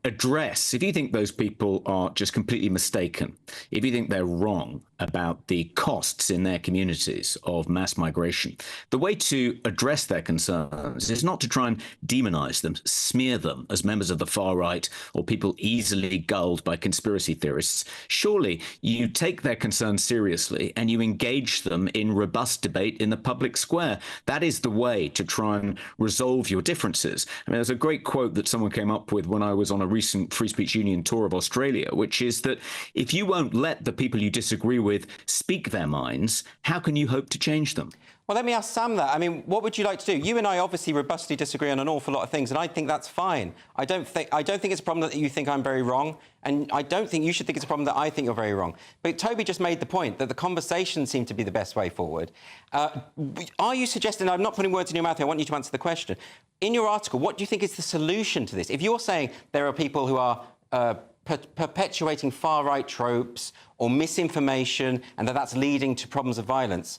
address, if you think those people are just completely mistaken, if you think they're wrong about the costs in their communities of mass migration, the way to address their concerns is not to try and demonize them, smear them as members of the far right or people easily gulled by conspiracy theorists. Surely you take their concerns seriously and you engage them in robust debate in the public square. That is the way to try and resolve your differences. I mean, there's a great quote that someone came up with when I was on a recent Free Speech Union tour of Australia, which is that if you won't let the people you disagree with speak their minds, how can you hope to change them? Well, let me ask Sam that. I mean, what would you like to do? You and I obviously robustly disagree on an awful lot of things, and I think that's fine. I don't think it's a problem that you think I'm very wrong, and I don't think you should think it's a problem that I think you're very wrong. But Toby just made the point that the conversation seemed to be the best way forward. Are you suggesting, I'm not putting words in your mouth here, I want you to answer the question. In your article, what do you think is the solution to this? If you're saying there are people who are perpetuating far-right tropes or misinformation and that's leading to problems of violence,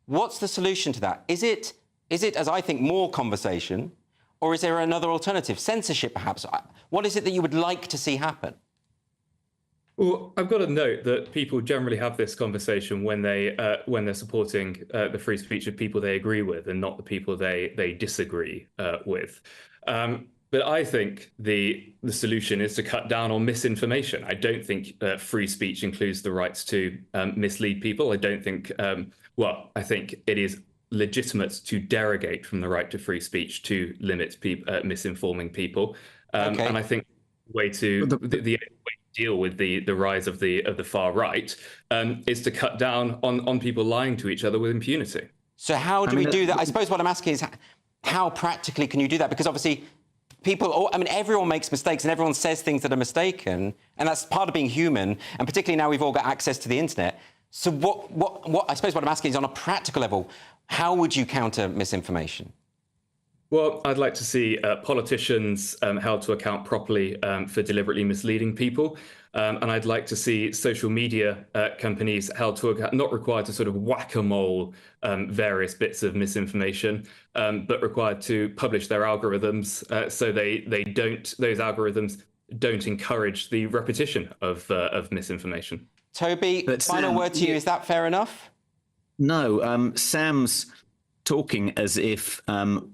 what's the solution to that? Is it, as I think, more conversation, or is there another alternative? Censorship, perhaps? What is it that you would like to see happen? Well, I've got to note that people generally have this conversation when they're supporting the free speech of people they agree with and not the people they disagree with. But I think the solution is to cut down on misinformation. I don't think free speech includes the rights to mislead people. I don't think, I think it is legitimate to derogate from the right to free speech to limit misinforming people. Okay. And I think the way to deal with the rise of the far right is to cut down on people lying to each other with impunity. So how do we do that? I suppose what I'm asking is how practically can you do that? Because obviously everyone makes mistakes and everyone says things that are mistaken, and that's part of being human, and particularly now we've all got access to the internet. So what I suppose what I'm asking is, on a practical level, how would you counter misinformation? Well, I'd like to see politicians held to account properly for deliberately misleading people. And I'd like to see social media companies held to account, not required to sort of whack-a-mole various bits of misinformation, but required to publish their algorithms so those algorithms don't encourage the repetition of misinformation. Toby, final word to you. Is that fair enough? No, Sam's talking as if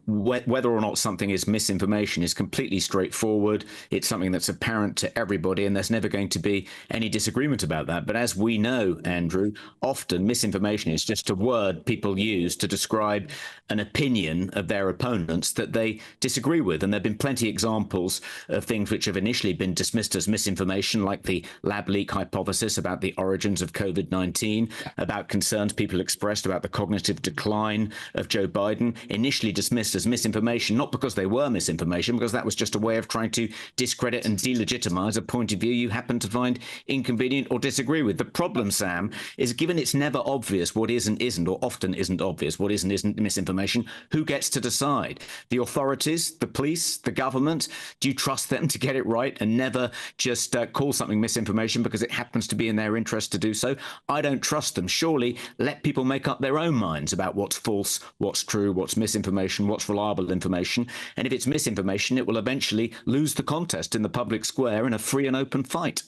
whether or not something is misinformation is completely straightforward. It's something that's apparent to everybody, and there's never going to be any disagreement about that. But as we know, Andrew, often misinformation is just a word people use to describe an opinion of their opponents that they disagree with. And there have been plenty of examples of things which have initially been dismissed as misinformation, like the lab leak hypothesis about the origins of COVID-19, about concerns people expressed about the cognitive decline of Joe Biden, initially dismissed as misinformation, not because they were misinformation, because that was just a way of trying to discredit and delegitimize a point of view you happen to find inconvenient or disagree with. The problem, Sam, is given it's never obvious what is and isn't, or often isn't obvious what is and isn't misinformation, who gets to decide? The authorities, the police, the government? Do you trust them to get it right and never just call something misinformation because it happens to be in their interest to do so? I don't trust them. Surely let people make up their own minds about what's false, what's true, what's misinformation, what's reliable information. And if it's misinformation, it will eventually lose the contest in the public square in a free and open fight.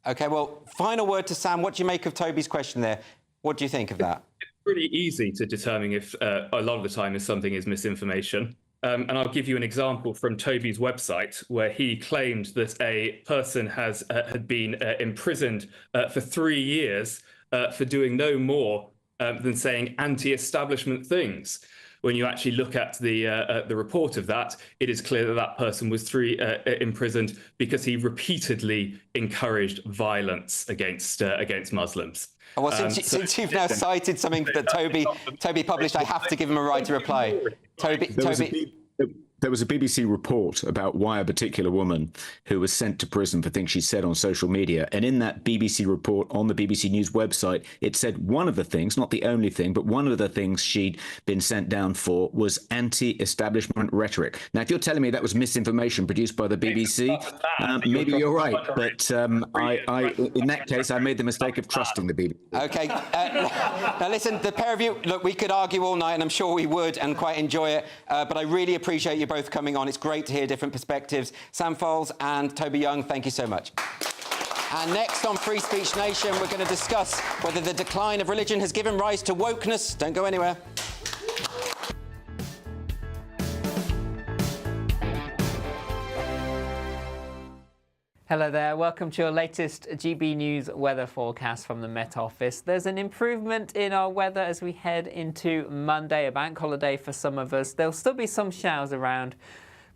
OK, well, final word to Sam. What do you make of Toby's question there? What do you think of that? It's pretty easy to determine if a lot of the time if something is misinformation. And I'll give you an example from Toby's website, where he claimed that a person had been imprisoned for 3 years for doing no more than saying anti-establishment things. When you actually look at the report of that, it is clear that that person was imprisoned because he repeatedly encouraged violence against Muslims. Well, since you've now cited something that Toby published, I have to give him a right to reply. Toby. There was a BBC report about why a particular woman who was sent to prison for things she said on social media. And in that BBC report on the BBC News website, it said one of the things, not the only thing, but one of the things she'd been sent down for was anti-establishment rhetoric. Now, if you're telling me that was misinformation produced by the BBC, maybe you're right. But in that case, I made the mistake of trusting the BBC. OK. Now, listen, the pair of you, look, we could argue all night, and I'm sure we would, and quite enjoy it. But I really appreciate you both coming on. It's great to hear different perspectives. Fowles and Toby Young, thank you so much. And next on Free Speech Nation, we're going to discuss whether the decline of religion has given rise to wokeness. Don't go anywhere. Hello there, welcome to your latest GB News weather forecast from the Met Office. There's an improvement in our weather as we head into Monday, a bank holiday for some of us. There'll still be some showers around,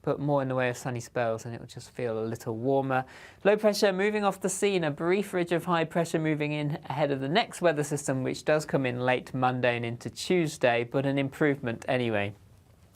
but more in the way of sunny spells, and it will just feel a little warmer. Low pressure moving off the scene, a brief ridge of high pressure moving in ahead of the next weather system, which does come in late Monday and into Tuesday, but an improvement anyway.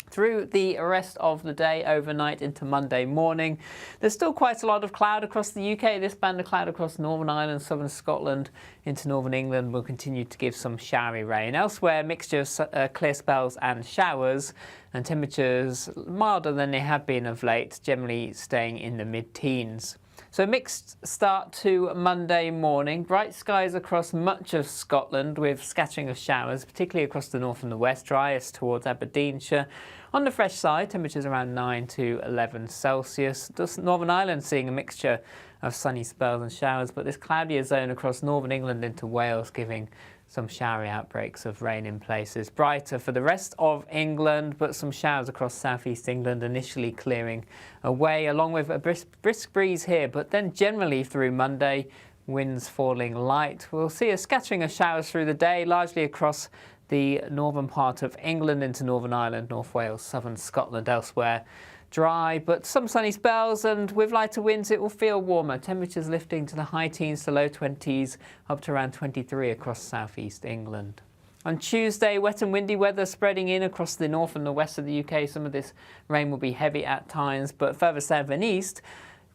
Through the rest of the day, overnight into Monday morning, there's still quite a lot of cloud across the UK. This band of cloud across Northern Ireland, southern Scotland into northern England will continue to give some showery rain. Elsewhere, mixture of clear spells and showers, and temperatures milder than they have been of late, generally staying in the mid-teens. So mixed start to Monday morning. Bright skies across much of Scotland with scattering of showers, particularly across the north and the west, driest towards Aberdeenshire. On the fresh side, temperatures around 9 to 11 Celsius. Just Northern Ireland seeing a mixture of sunny spells and showers, but this cloudier zone across northern England into Wales giving some showery outbreaks of rain in places. Brighter for the rest of England, but some showers across southeast England initially clearing away, along with a brisk breeze here, but then generally through Monday, winds falling light. We'll see a scattering of showers through the day, largely across the northern part of England into Northern Ireland, North Wales, southern Scotland, elsewhere. Dry, but some sunny spells, and with lighter winds it will feel warmer. Temperatures lifting to the high teens to low 20s, up to around 23 across southeast England. On Tuesday, wet and windy weather spreading in across the north and the west of the UK. Some of this rain will be heavy at times, but further south and east,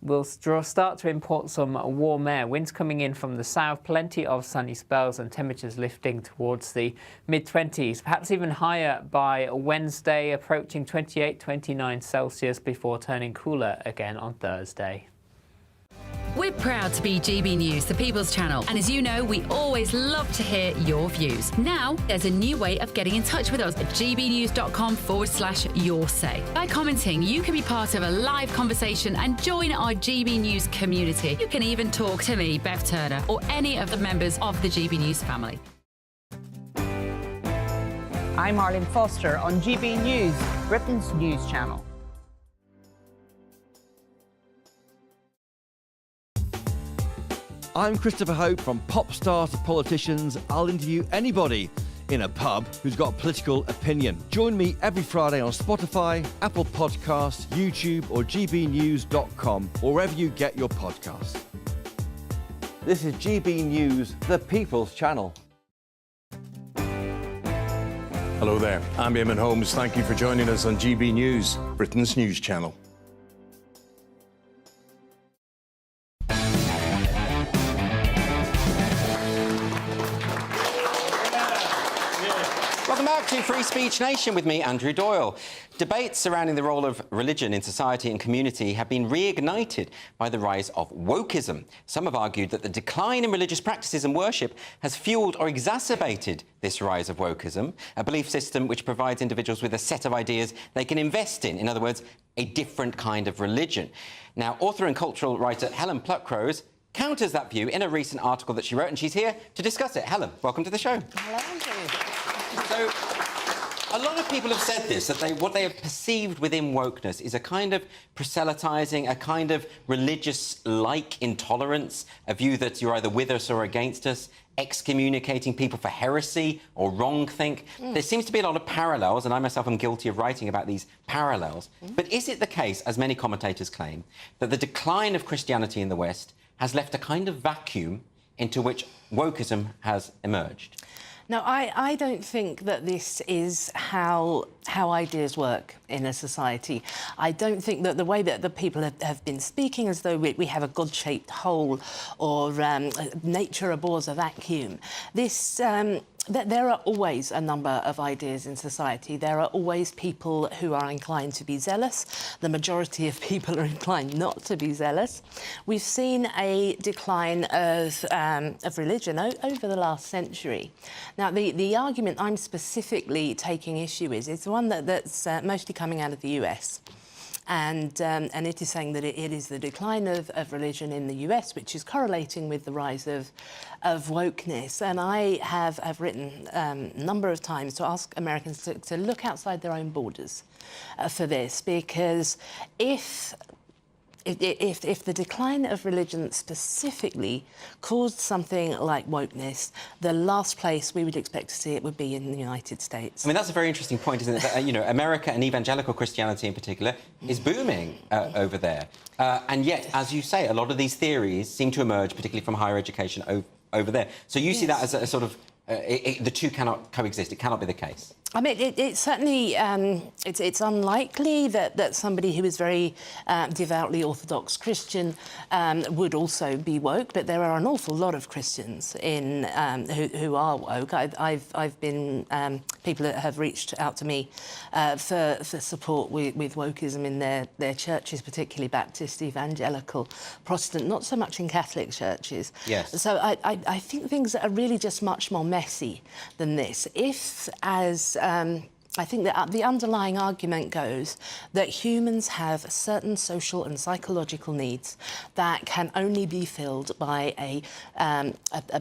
we'll start to import some warm air. Winds coming in from the south, plenty of sunny spells and temperatures lifting towards the mid-20s, perhaps even higher by Wednesday, approaching 28, 29 Celsius before turning cooler again on Thursday. We're proud to be GB News, the People's Channel, and as you know, we always love to hear your views. Now, there's a new way of getting in touch with us at gbnews.com/yoursay. By commenting, you can be part of a live conversation and join our GB News community. You can even talk to me, Bev Turner, or any of the members of the GB News family. I'm Arlene Foster on GB News, Britain's news channel. I'm Christopher Hope. From pop stars to politicians, I'll interview anybody in a pub who's got a political opinion. Join me every Friday on Spotify, Apple Podcasts, YouTube or gbnews.com, or wherever you get your podcasts. This is GB News, the People's Channel. Hello there, I'm Eamon Holmes. Thank you for joining us on GB News, Britain's news channel. Welcome back to Free Speech Nation with me, Andrew Doyle. Debates surrounding the role of religion in society and community have been reignited by the rise of wokeism. Some have argued that the decline in religious practices and worship has fuelled or exacerbated this rise of wokeism, a belief system which provides individuals with a set of ideas they can invest in other words, a different kind of religion. Now, author and cultural writer Helen Pluckrose counters that view in a recent article that she wrote, and she's here to discuss it. Helen, welcome to the show. Hello, Andrew. So, a lot of people have said this, that what they have perceived within wokeness is a kind of proselytising, a kind of religious-like intolerance, a view that you're either with us or against us, excommunicating people for heresy or wrongthink. There seems to be a lot of parallels, and I myself am guilty of writing about these parallels. But is it the case, as many commentators claim, that the decline of Christianity in the West has left a kind of vacuum into which wokeism has emerged? No, I don't think that this is how ideas work in a society. I don't think that the way that the people have been speaking as though we have a God-shaped hole or nature abhors a vacuum. This... There are always a number of ideas in society. There are always people who are inclined to be zealous. The majority of people are inclined not to be zealous. We've seen a decline of religion over the last century. Now, the argument I'm specifically taking issue with is the one that's mostly coming out of the US. And it is saying that it is the decline of religion in the US, which is correlating with the rise of wokeness. And I have written a number of times to ask Americans to look outside their own borders for this, because if the decline of religion specifically caused something like wokeness, the last place we would expect to see it would be in the United States. I mean, that's a very interesting point, isn't it? That, you know, America and evangelical Christianity in particular is booming over there. And yet, as you say, a lot of these theories seem to emerge, particularly from higher education over there. So you see that as a sort of... the two cannot coexist. It cannot be the case. I mean, it's certainly it's unlikely that somebody who is very devoutly Orthodox Christian would also be woke, but there are an awful lot of Christians in who are woke. I've been people that have reached out to me for support with wokeism in their churches, particularly Baptist, evangelical, Protestant, not so much in Catholic churches. Yes. So I think things are really just much more messy than this. If, as I think that the underlying argument goes that humans have certain social and psychological needs that can only be filled by a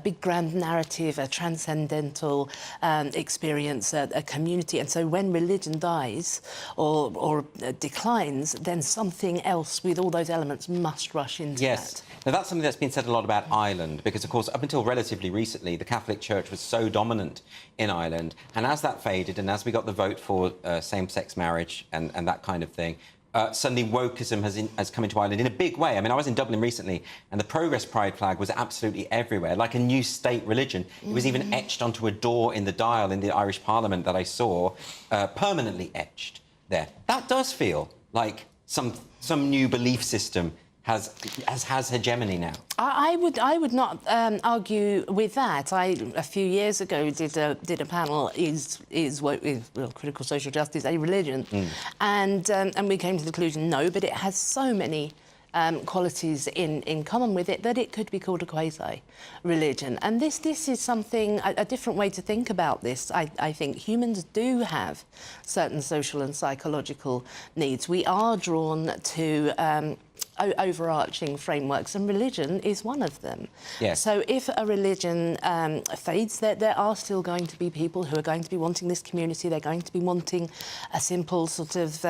big grand narrative, a transcendental experience, a community. And so when religion dies or declines, then something else with all those elements must rush into that. Now, that's something that's been said a lot about Ireland, because, of course, up until relatively recently, the Catholic Church was so dominant in Ireland. And as that faded, and as we got the vote for same-sex marriage and that kind of thing, suddenly wokeism has come into Ireland in a big way. I mean, I was in Dublin recently, and the Progress Pride flag was absolutely everywhere, like a new state religion. It was even etched onto a door in the dial in the Irish Parliament that I saw, permanently etched there. That does feel like some new belief system has hegemony now. I would not argue with that. A few years ago did a panel is critical social justice a religion, and we came to the conclusion no, but it has so many qualities in common with it that it could be called a quasi-religion. And this is something, a different way to think about this. I think humans do have certain social and psychological needs. We are drawn to overarching frameworks, and religion is one of them. Yes. So if a religion fades, there are still going to be people who are going to be wanting this community. They're going to be wanting a simple sort of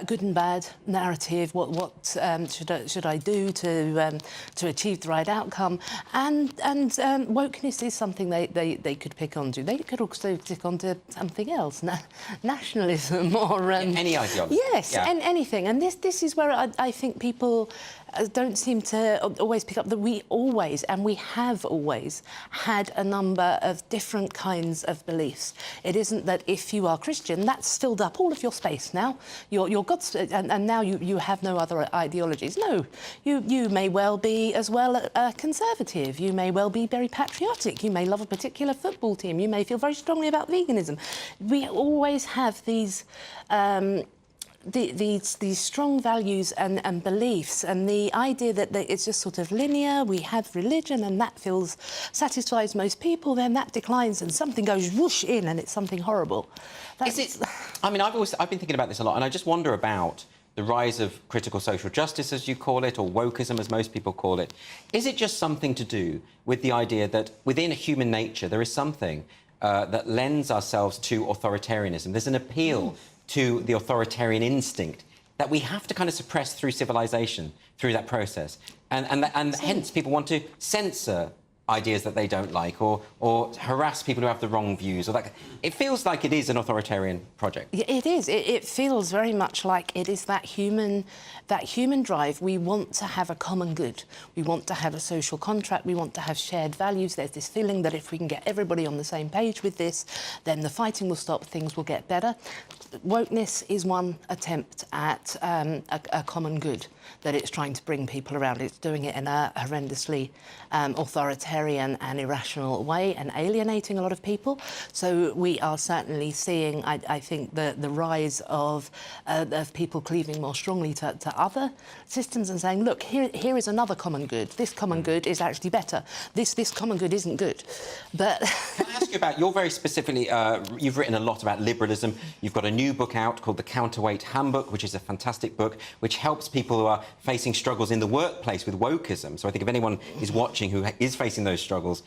good and bad narrative. What should I do to achieve the right outcome? And wokeness is something they could pick onto. They could also pick onto something else, nationalism or any ideology. Yes, anything. And this is where I think people don't seem to always pick up that we have always had a number of different kinds of beliefs. It isn't that if you are Christian, that's filled up all of your space now. You're God's, and now you have no other ideologies. No, you may well be as well a conservative. You may well be very patriotic. You may love a particular football team. You may feel very strongly about veganism. We always have these strong values and beliefs, and the idea that it's just sort of linear. We have religion and that satisfies most people, then that declines and something goes whoosh in and it's something horrible. I mean, I've been thinking about this a lot, and I just wonder about the rise of critical social justice, as you call it, or wokeism, as most people call it. Is it just something to do with the idea that within a human nature there is something that lends ourselves to authoritarianism? There's an appeal to the authoritarian instinct that we have to kind of suppress through civilization, through that process. And hence people want to censor ideas that they don't like, or harass people who have the wrong views, or that. It feels like it is an authoritarian project. Yeah, it is. It feels very much like it is that human drive. We want to have a common good. We want to have a social contract. We want to have shared values. There's this feeling that if we can get everybody on the same page with this, then the fighting will stop, things will get better. Wokeness is one attempt at a common good that it's trying to bring people around. It's doing it in a horrendously authoritarian and irrational way and alienating a lot of people. So we are certainly seeing, I think, the rise of people cleaving more strongly to other systems and saying, look, here is another common good. This common good is actually better. This common good isn't good. But can I ask you about, you're very specifically, you've written a lot about liberalism. You've got a new book out called The Counterweight Handbook, which is a fantastic book, which helps people who are facing struggles in the workplace with wokeism. So I think if anyone is watching who is facing those struggles,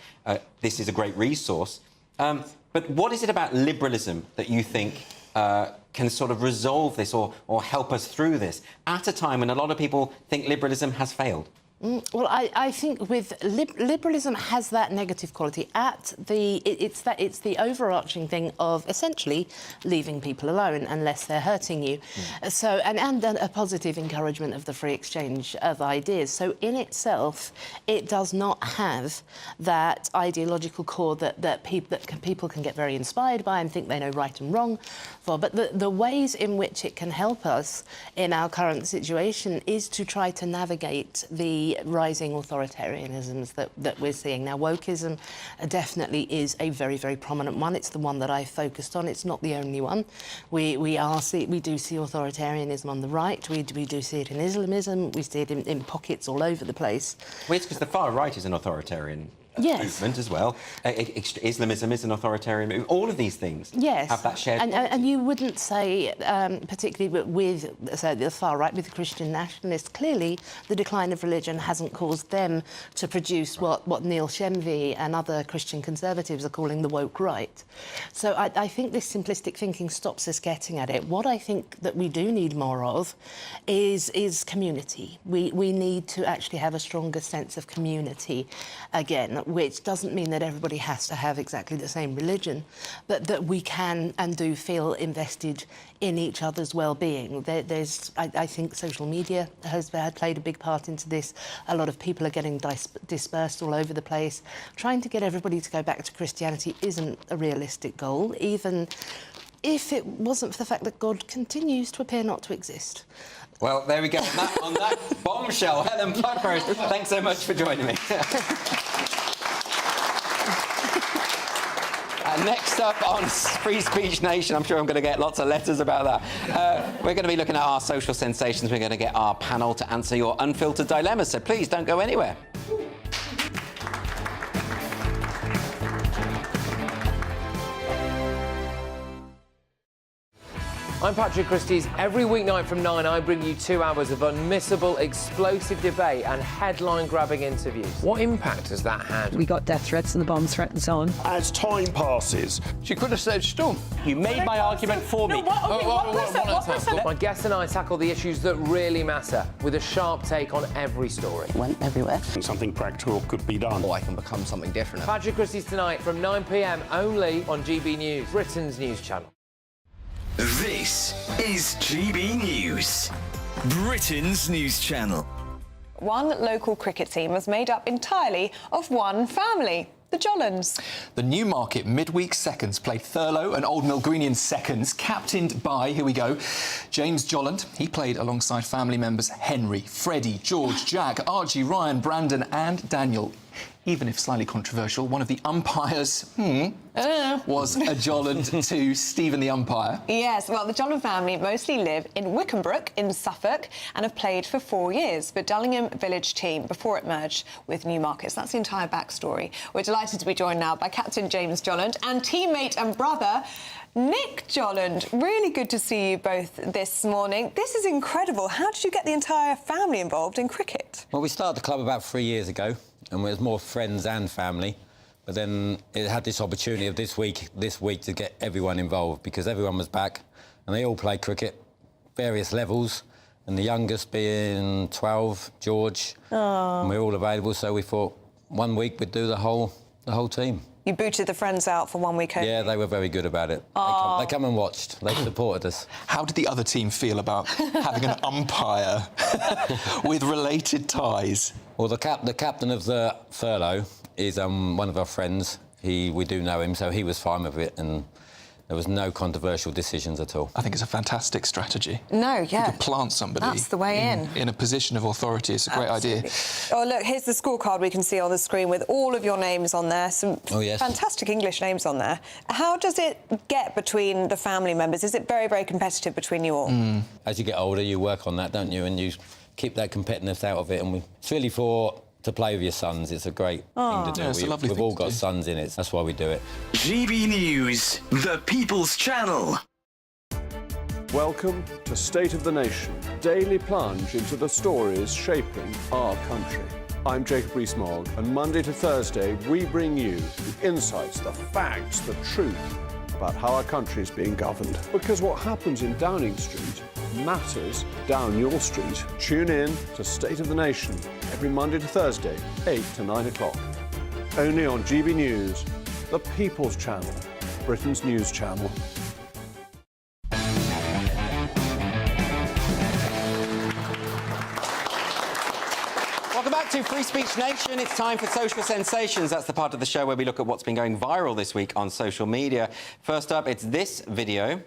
this is a great resource. But what is it about liberalism that you think can sort of resolve this or help us through this at a time when a lot of people think liberalism has failed? Well, I think with liberalism has that negative quality. It's the overarching thing of essentially leaving people alone unless they're hurting you. So and a positive encouragement of the free exchange of ideas. So in itself, it does not have that ideological core that people can get very inspired by and think they know right and wrong for. But the ways in which it can help us in our current situation is to try to navigate the rising authoritarianisms that we're seeing now. Wokeism definitely is a very, very prominent one. It's the one that I've focused on. It's not the only one. We do see authoritarianism on the right. We do see it in Islamism. We see it in pockets all over the place. Well, it's because the far right is an authoritarian movement as well. Islamism is an authoritarian movement. All of these things have that shared and you wouldn't say, particularly with the far right, with the Christian nationalists, clearly the decline of religion hasn't caused them to produce what Neil Shemvey and other Christian conservatives are calling the woke right. So I think this simplistic thinking stops us getting at it. What I think that we do need more of is community. We need to actually have a stronger sense of community again, which doesn't mean that everybody has to have exactly the same religion, but that we can and do feel invested in each other's well-being. I think social media has played a big part into this. A lot of people are getting dispersed all over the place. Trying to get everybody to go back to Christianity isn't a realistic goal, even if it wasn't for the fact that God continues to appear not to exist. Well, there we go. On that bombshell, Helen Pluckrose, thanks so much for joining me. Next up on Free Speech Nation, I'm sure I'm going to get lots of letters about that. We're going to be looking at our social sensations. We're going to get our panel to answer your unfiltered dilemmas, so please don't go anywhere. I'm Patrick Christie's. Every weeknight from 9, I bring you 2 hours of unmissable, explosive debate and headline-grabbing interviews. What impact has that had? We got death threats and the bomb threat and so on. As time passes, She could have said storm. You made my argument for me. My guests and I tackle the issues that really matter with a sharp take on every story. Went everywhere. something practical could be done. Or I can become something different. Patrick Christie's tonight from 9 p.m. only on GB News, Britain's news channel. This is GB News, Britain's news channel. One local cricket team was made up entirely of one family, the Jollens. The Newmarket midweek seconds play Thurlow and Old Mill Greenian seconds, captained by, here we go, James Jolland. He played alongside family members Henry, Freddie, George, Jack, Archie, Ryan, Brandon and Daniel. Even if slightly controversial, one of the umpires was a Jolland to Stephen the umpire. Yes, well, the Jolland family mostly live in Wickenbrook in Suffolk and have played for 4 years for Dullingham Village team before it merged with Newmarket. So that's the entire backstory. We're delighted to be joined now by Captain James Jolland and teammate and brother Nick Jolland. Really good to see you both this morning. This is incredible. How did you get the entire family involved in cricket? Well, we started the club about 3 years ago, and it was more friends and family. But then it had this opportunity of this week to get everyone involved, because everyone was back and they all played cricket, various levels, and the youngest being 12, George, and we're all available, so we thought, 1 week we'd do the whole team. You booted the friends out for 1 week only? Yeah, they were very good about it. Oh. They come and watched. They supported us. How did the other team feel about having an umpire with related ties? Well, the captain of the furlough is one of our friends. We do know him, so he was fine with it, and there was no controversial decisions at all. I think it's a fantastic strategy. No, yeah. You could plant somebody. That's the way in a position of authority. It's a great idea. Oh, look, here's the scorecard we can see on the screen with all of your names on there. Some fantastic English names on there. How does it get between the family members? Is it very, very competitive between you all? As you get older, you work on that, don't you? And you keep that competitiveness out of it. And it's really to play with your sons. It's a great thing to do. Yeah, it's a lovely We've thing all to got do. sons in it. That's why we do it. GB News, the People's Channel. Welcome to State of the Nation, daily plunge into the stories shaping our country. I'm Jacob Rees-Mogg, and Monday to Thursday we bring you the insights, the facts, the truth about how our country is being governed. Because what happens in Downing Street matters down your street. Tune in to State of the Nation every Monday to Thursday, 8 to 9 o'clock. Only on GB News, the People's Channel, Britain's news channel. Welcome back to Free Speech Nation. It's time for Social Sensations. That's the part of the show where we look at what's been going viral this week on social media. First up, it's this video.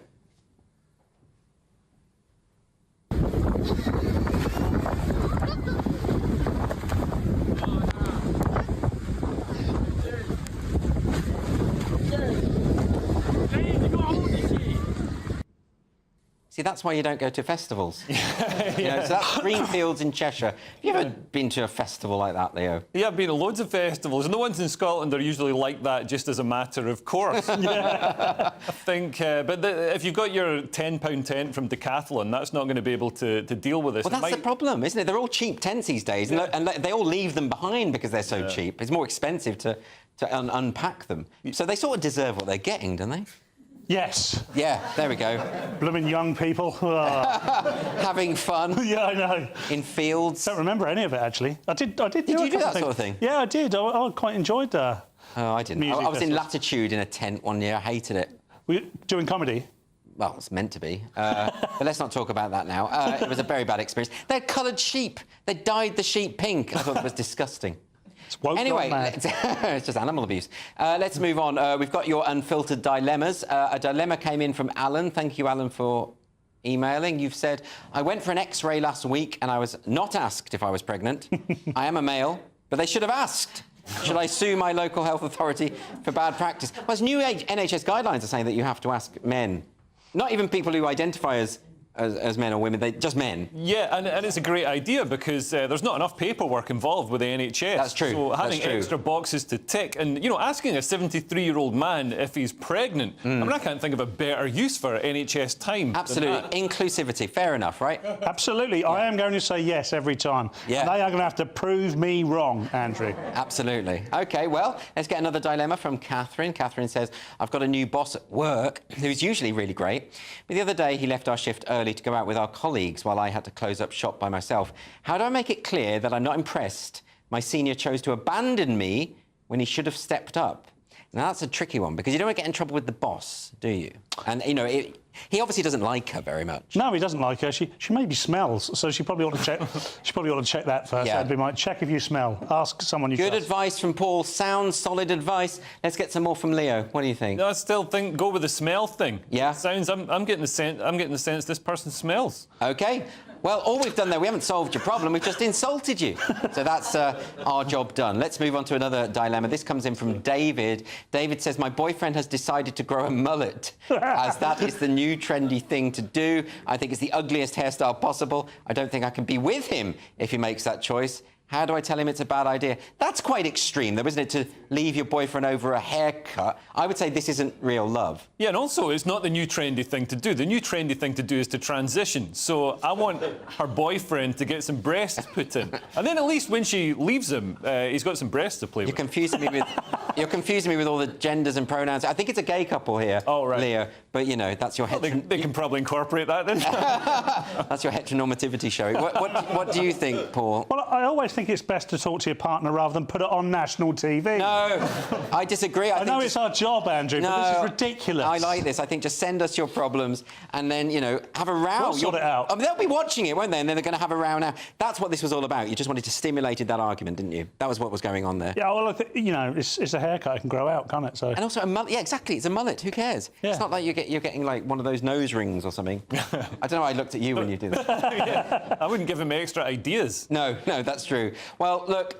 See, that's why you don't go to festivals. You know, so that's Greenfields in Cheshire. Have you ever been to a festival like that, Leo? Yeah, I've been to loads of festivals, and the ones in Scotland are usually like that just as a matter of course. I think, but if you've got your £10 tent from Decathlon, that's not going to be able to deal with this. Well, that's the problem, isn't it? They're all cheap tents these days, and they all leave them behind because they're so cheap. It's more expensive to unpack them. So they sort of deserve what they're getting, don't they? Yes. Yeah, there we go. Blooming young people. Having fun. Yeah, I know. In fields. Don't remember any of it, actually. I did Did you do that sort of thing? Yeah, I did. I quite enjoyed that. Oh, I didn't. I was in Latitude in a tent one year. I hated it. Were you doing comedy? Well, it's meant to be. But let's not talk about that now. It was a very bad experience. They had coloured sheep. They dyed the sheep pink. I thought that was disgusting. Anyway, it's just animal abuse. Let's move on. We've got your unfiltered dilemmas. A dilemma came in from Alan. Thank you, Alan, for emailing. You've said, I went for an X-ray last week and I was not asked if I was pregnant. I am a male, but they should have asked. Should I sue my local health authority for bad practice? Well, as new NHS guidelines are saying that you have to ask men, not even people who identify as men or women, just men. Yeah, and it's a great idea because there's not enough paperwork involved with the NHS. That's true. So having That's true. extra boxes to tick and, you know, asking a 73-year-old man if he's pregnant, I mean, I can't think of a better use for NHS time. Absolutely. Inclusivity. Fair enough, right? Absolutely. I am going to say yes every time. Yeah. They are going to have to prove me wrong, Andrew. Absolutely. OK, well, let's get another dilemma from Catherine. Catherine says, I've got a new boss at work who's usually really great, but the other day he left our shift early to go out with our colleagues while I had to close up shop by myself. How do I make it clear that I'm not impressed my senior chose to abandon me when he should have stepped up? Now, that's a tricky one, because you don't want to get in trouble with the boss, do you? And, you know, he obviously doesn't like her very much. No, he doesn't like her. She maybe smells, so she probably ought to check. She probably ought to check that first. Yeah. That'd be my check if you smell. Ask someone you Good trust. advice from Paul. Sound, solid advice. Let's get some more from Leo. What do you think? No, I still think go with the smell thing. Yeah. It sounds. I'm getting the sense. I'm getting the sense this person smells. OK. Well, all we've done there, we haven't solved your problem, we've just insulted you. So that's our job done. Let's move on to another dilemma. This comes in from David. David says, my boyfriend has decided to grow a mullet, as that is the new trendy thing to do. I think it's the ugliest hairstyle possible. I don't think I can be with him if he makes that choice. How do I tell him it's a bad idea? That's quite extreme, though, isn't it, to leave your boyfriend over a haircut? I would say this isn't real love. Yeah, and also, it's not the new trendy thing to do. The new trendy thing to do is to transition. So I want her boyfriend to get some breasts put in. And then at least when she leaves him, he's got some breasts to play with. You're confusing me with... You're confusing me with all the genders and pronouns. I think it's a gay couple here, Leo. But, you know, that's your... They can probably incorporate that, then. That's your heteronormativity show. What do you think, Paul? Well, I always think it's best to talk to your partner rather than put it on national TV. No, I disagree. I know it's our job, Andrew, but this is ridiculous. I like this. I think just send us your problems and then, you know, have a row. We'll sort it out. I mean, they'll be watching it, won't they? And then they're going to have a row now. That's what this was all about. You just wanted to stimulate that argument, didn't you? That was what was going on there. Yeah, well, you know, it's a haircut. It can grow out, can't it? So. And also a mullet. Yeah, exactly. It's a mullet. Who cares? Yeah. It's not like you're getting, like, one of those nose rings or something. I don't know. I looked at you when you did that. Yeah. I wouldn't give him extra ideas. No, that's true. Well, look...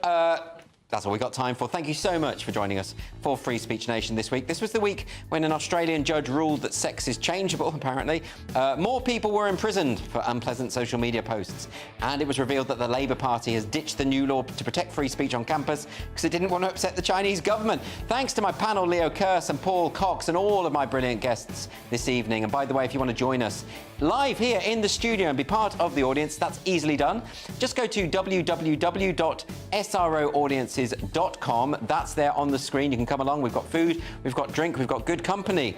That's all we got time for. Thank you so much for joining us for Free Speech Nation this week. This was the week when an Australian judge ruled that sex is changeable, apparently. More people were imprisoned for unpleasant social media posts. And it was revealed that the Labour Party has ditched the new law to protect free speech on campus because it didn't want to upset the Chinese government. Thanks to my panel, Leo Kearse and Paul Cox, and all of my brilliant guests this evening. And by the way, if you want to join us live here in the studio and be part of the audience, that's easily done. Just go to www.sroaudiences.com. That's there on the screen. You can come along. We've got food, we've got drink, we've got good company.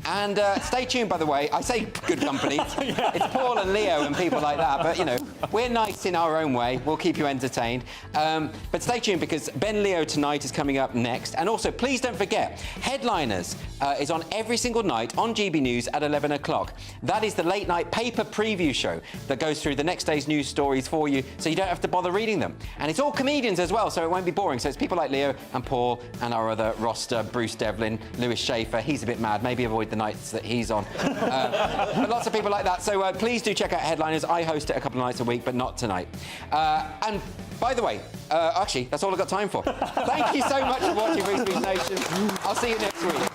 And stay tuned, by the way. I say good company. It's Paul and Leo and people like that. But, you know, we're nice in our own way. We'll keep you entertained. But stay tuned because Ben Leo tonight is coming up next. And also, please don't forget, Headliners is on every single night on GB News at 11 o'clock. That is the late-night paper preview show that goes through the next day's news stories for you so you don't have to bother reading them. And it's all comedians as well, so it won't be boring. So it's people like Leo and Paul and our other roster, Bruce Devlin, Lewis Schaefer. He's a bit mad. Maybe avoid the nights that he's on. But lots of people like that. So please do check out Headliners. I host it a couple of nights a week, but not tonight. And by the way, actually, that's all I've got time for. Thank you so much for watching Free Speech Nation. I'll see you next week.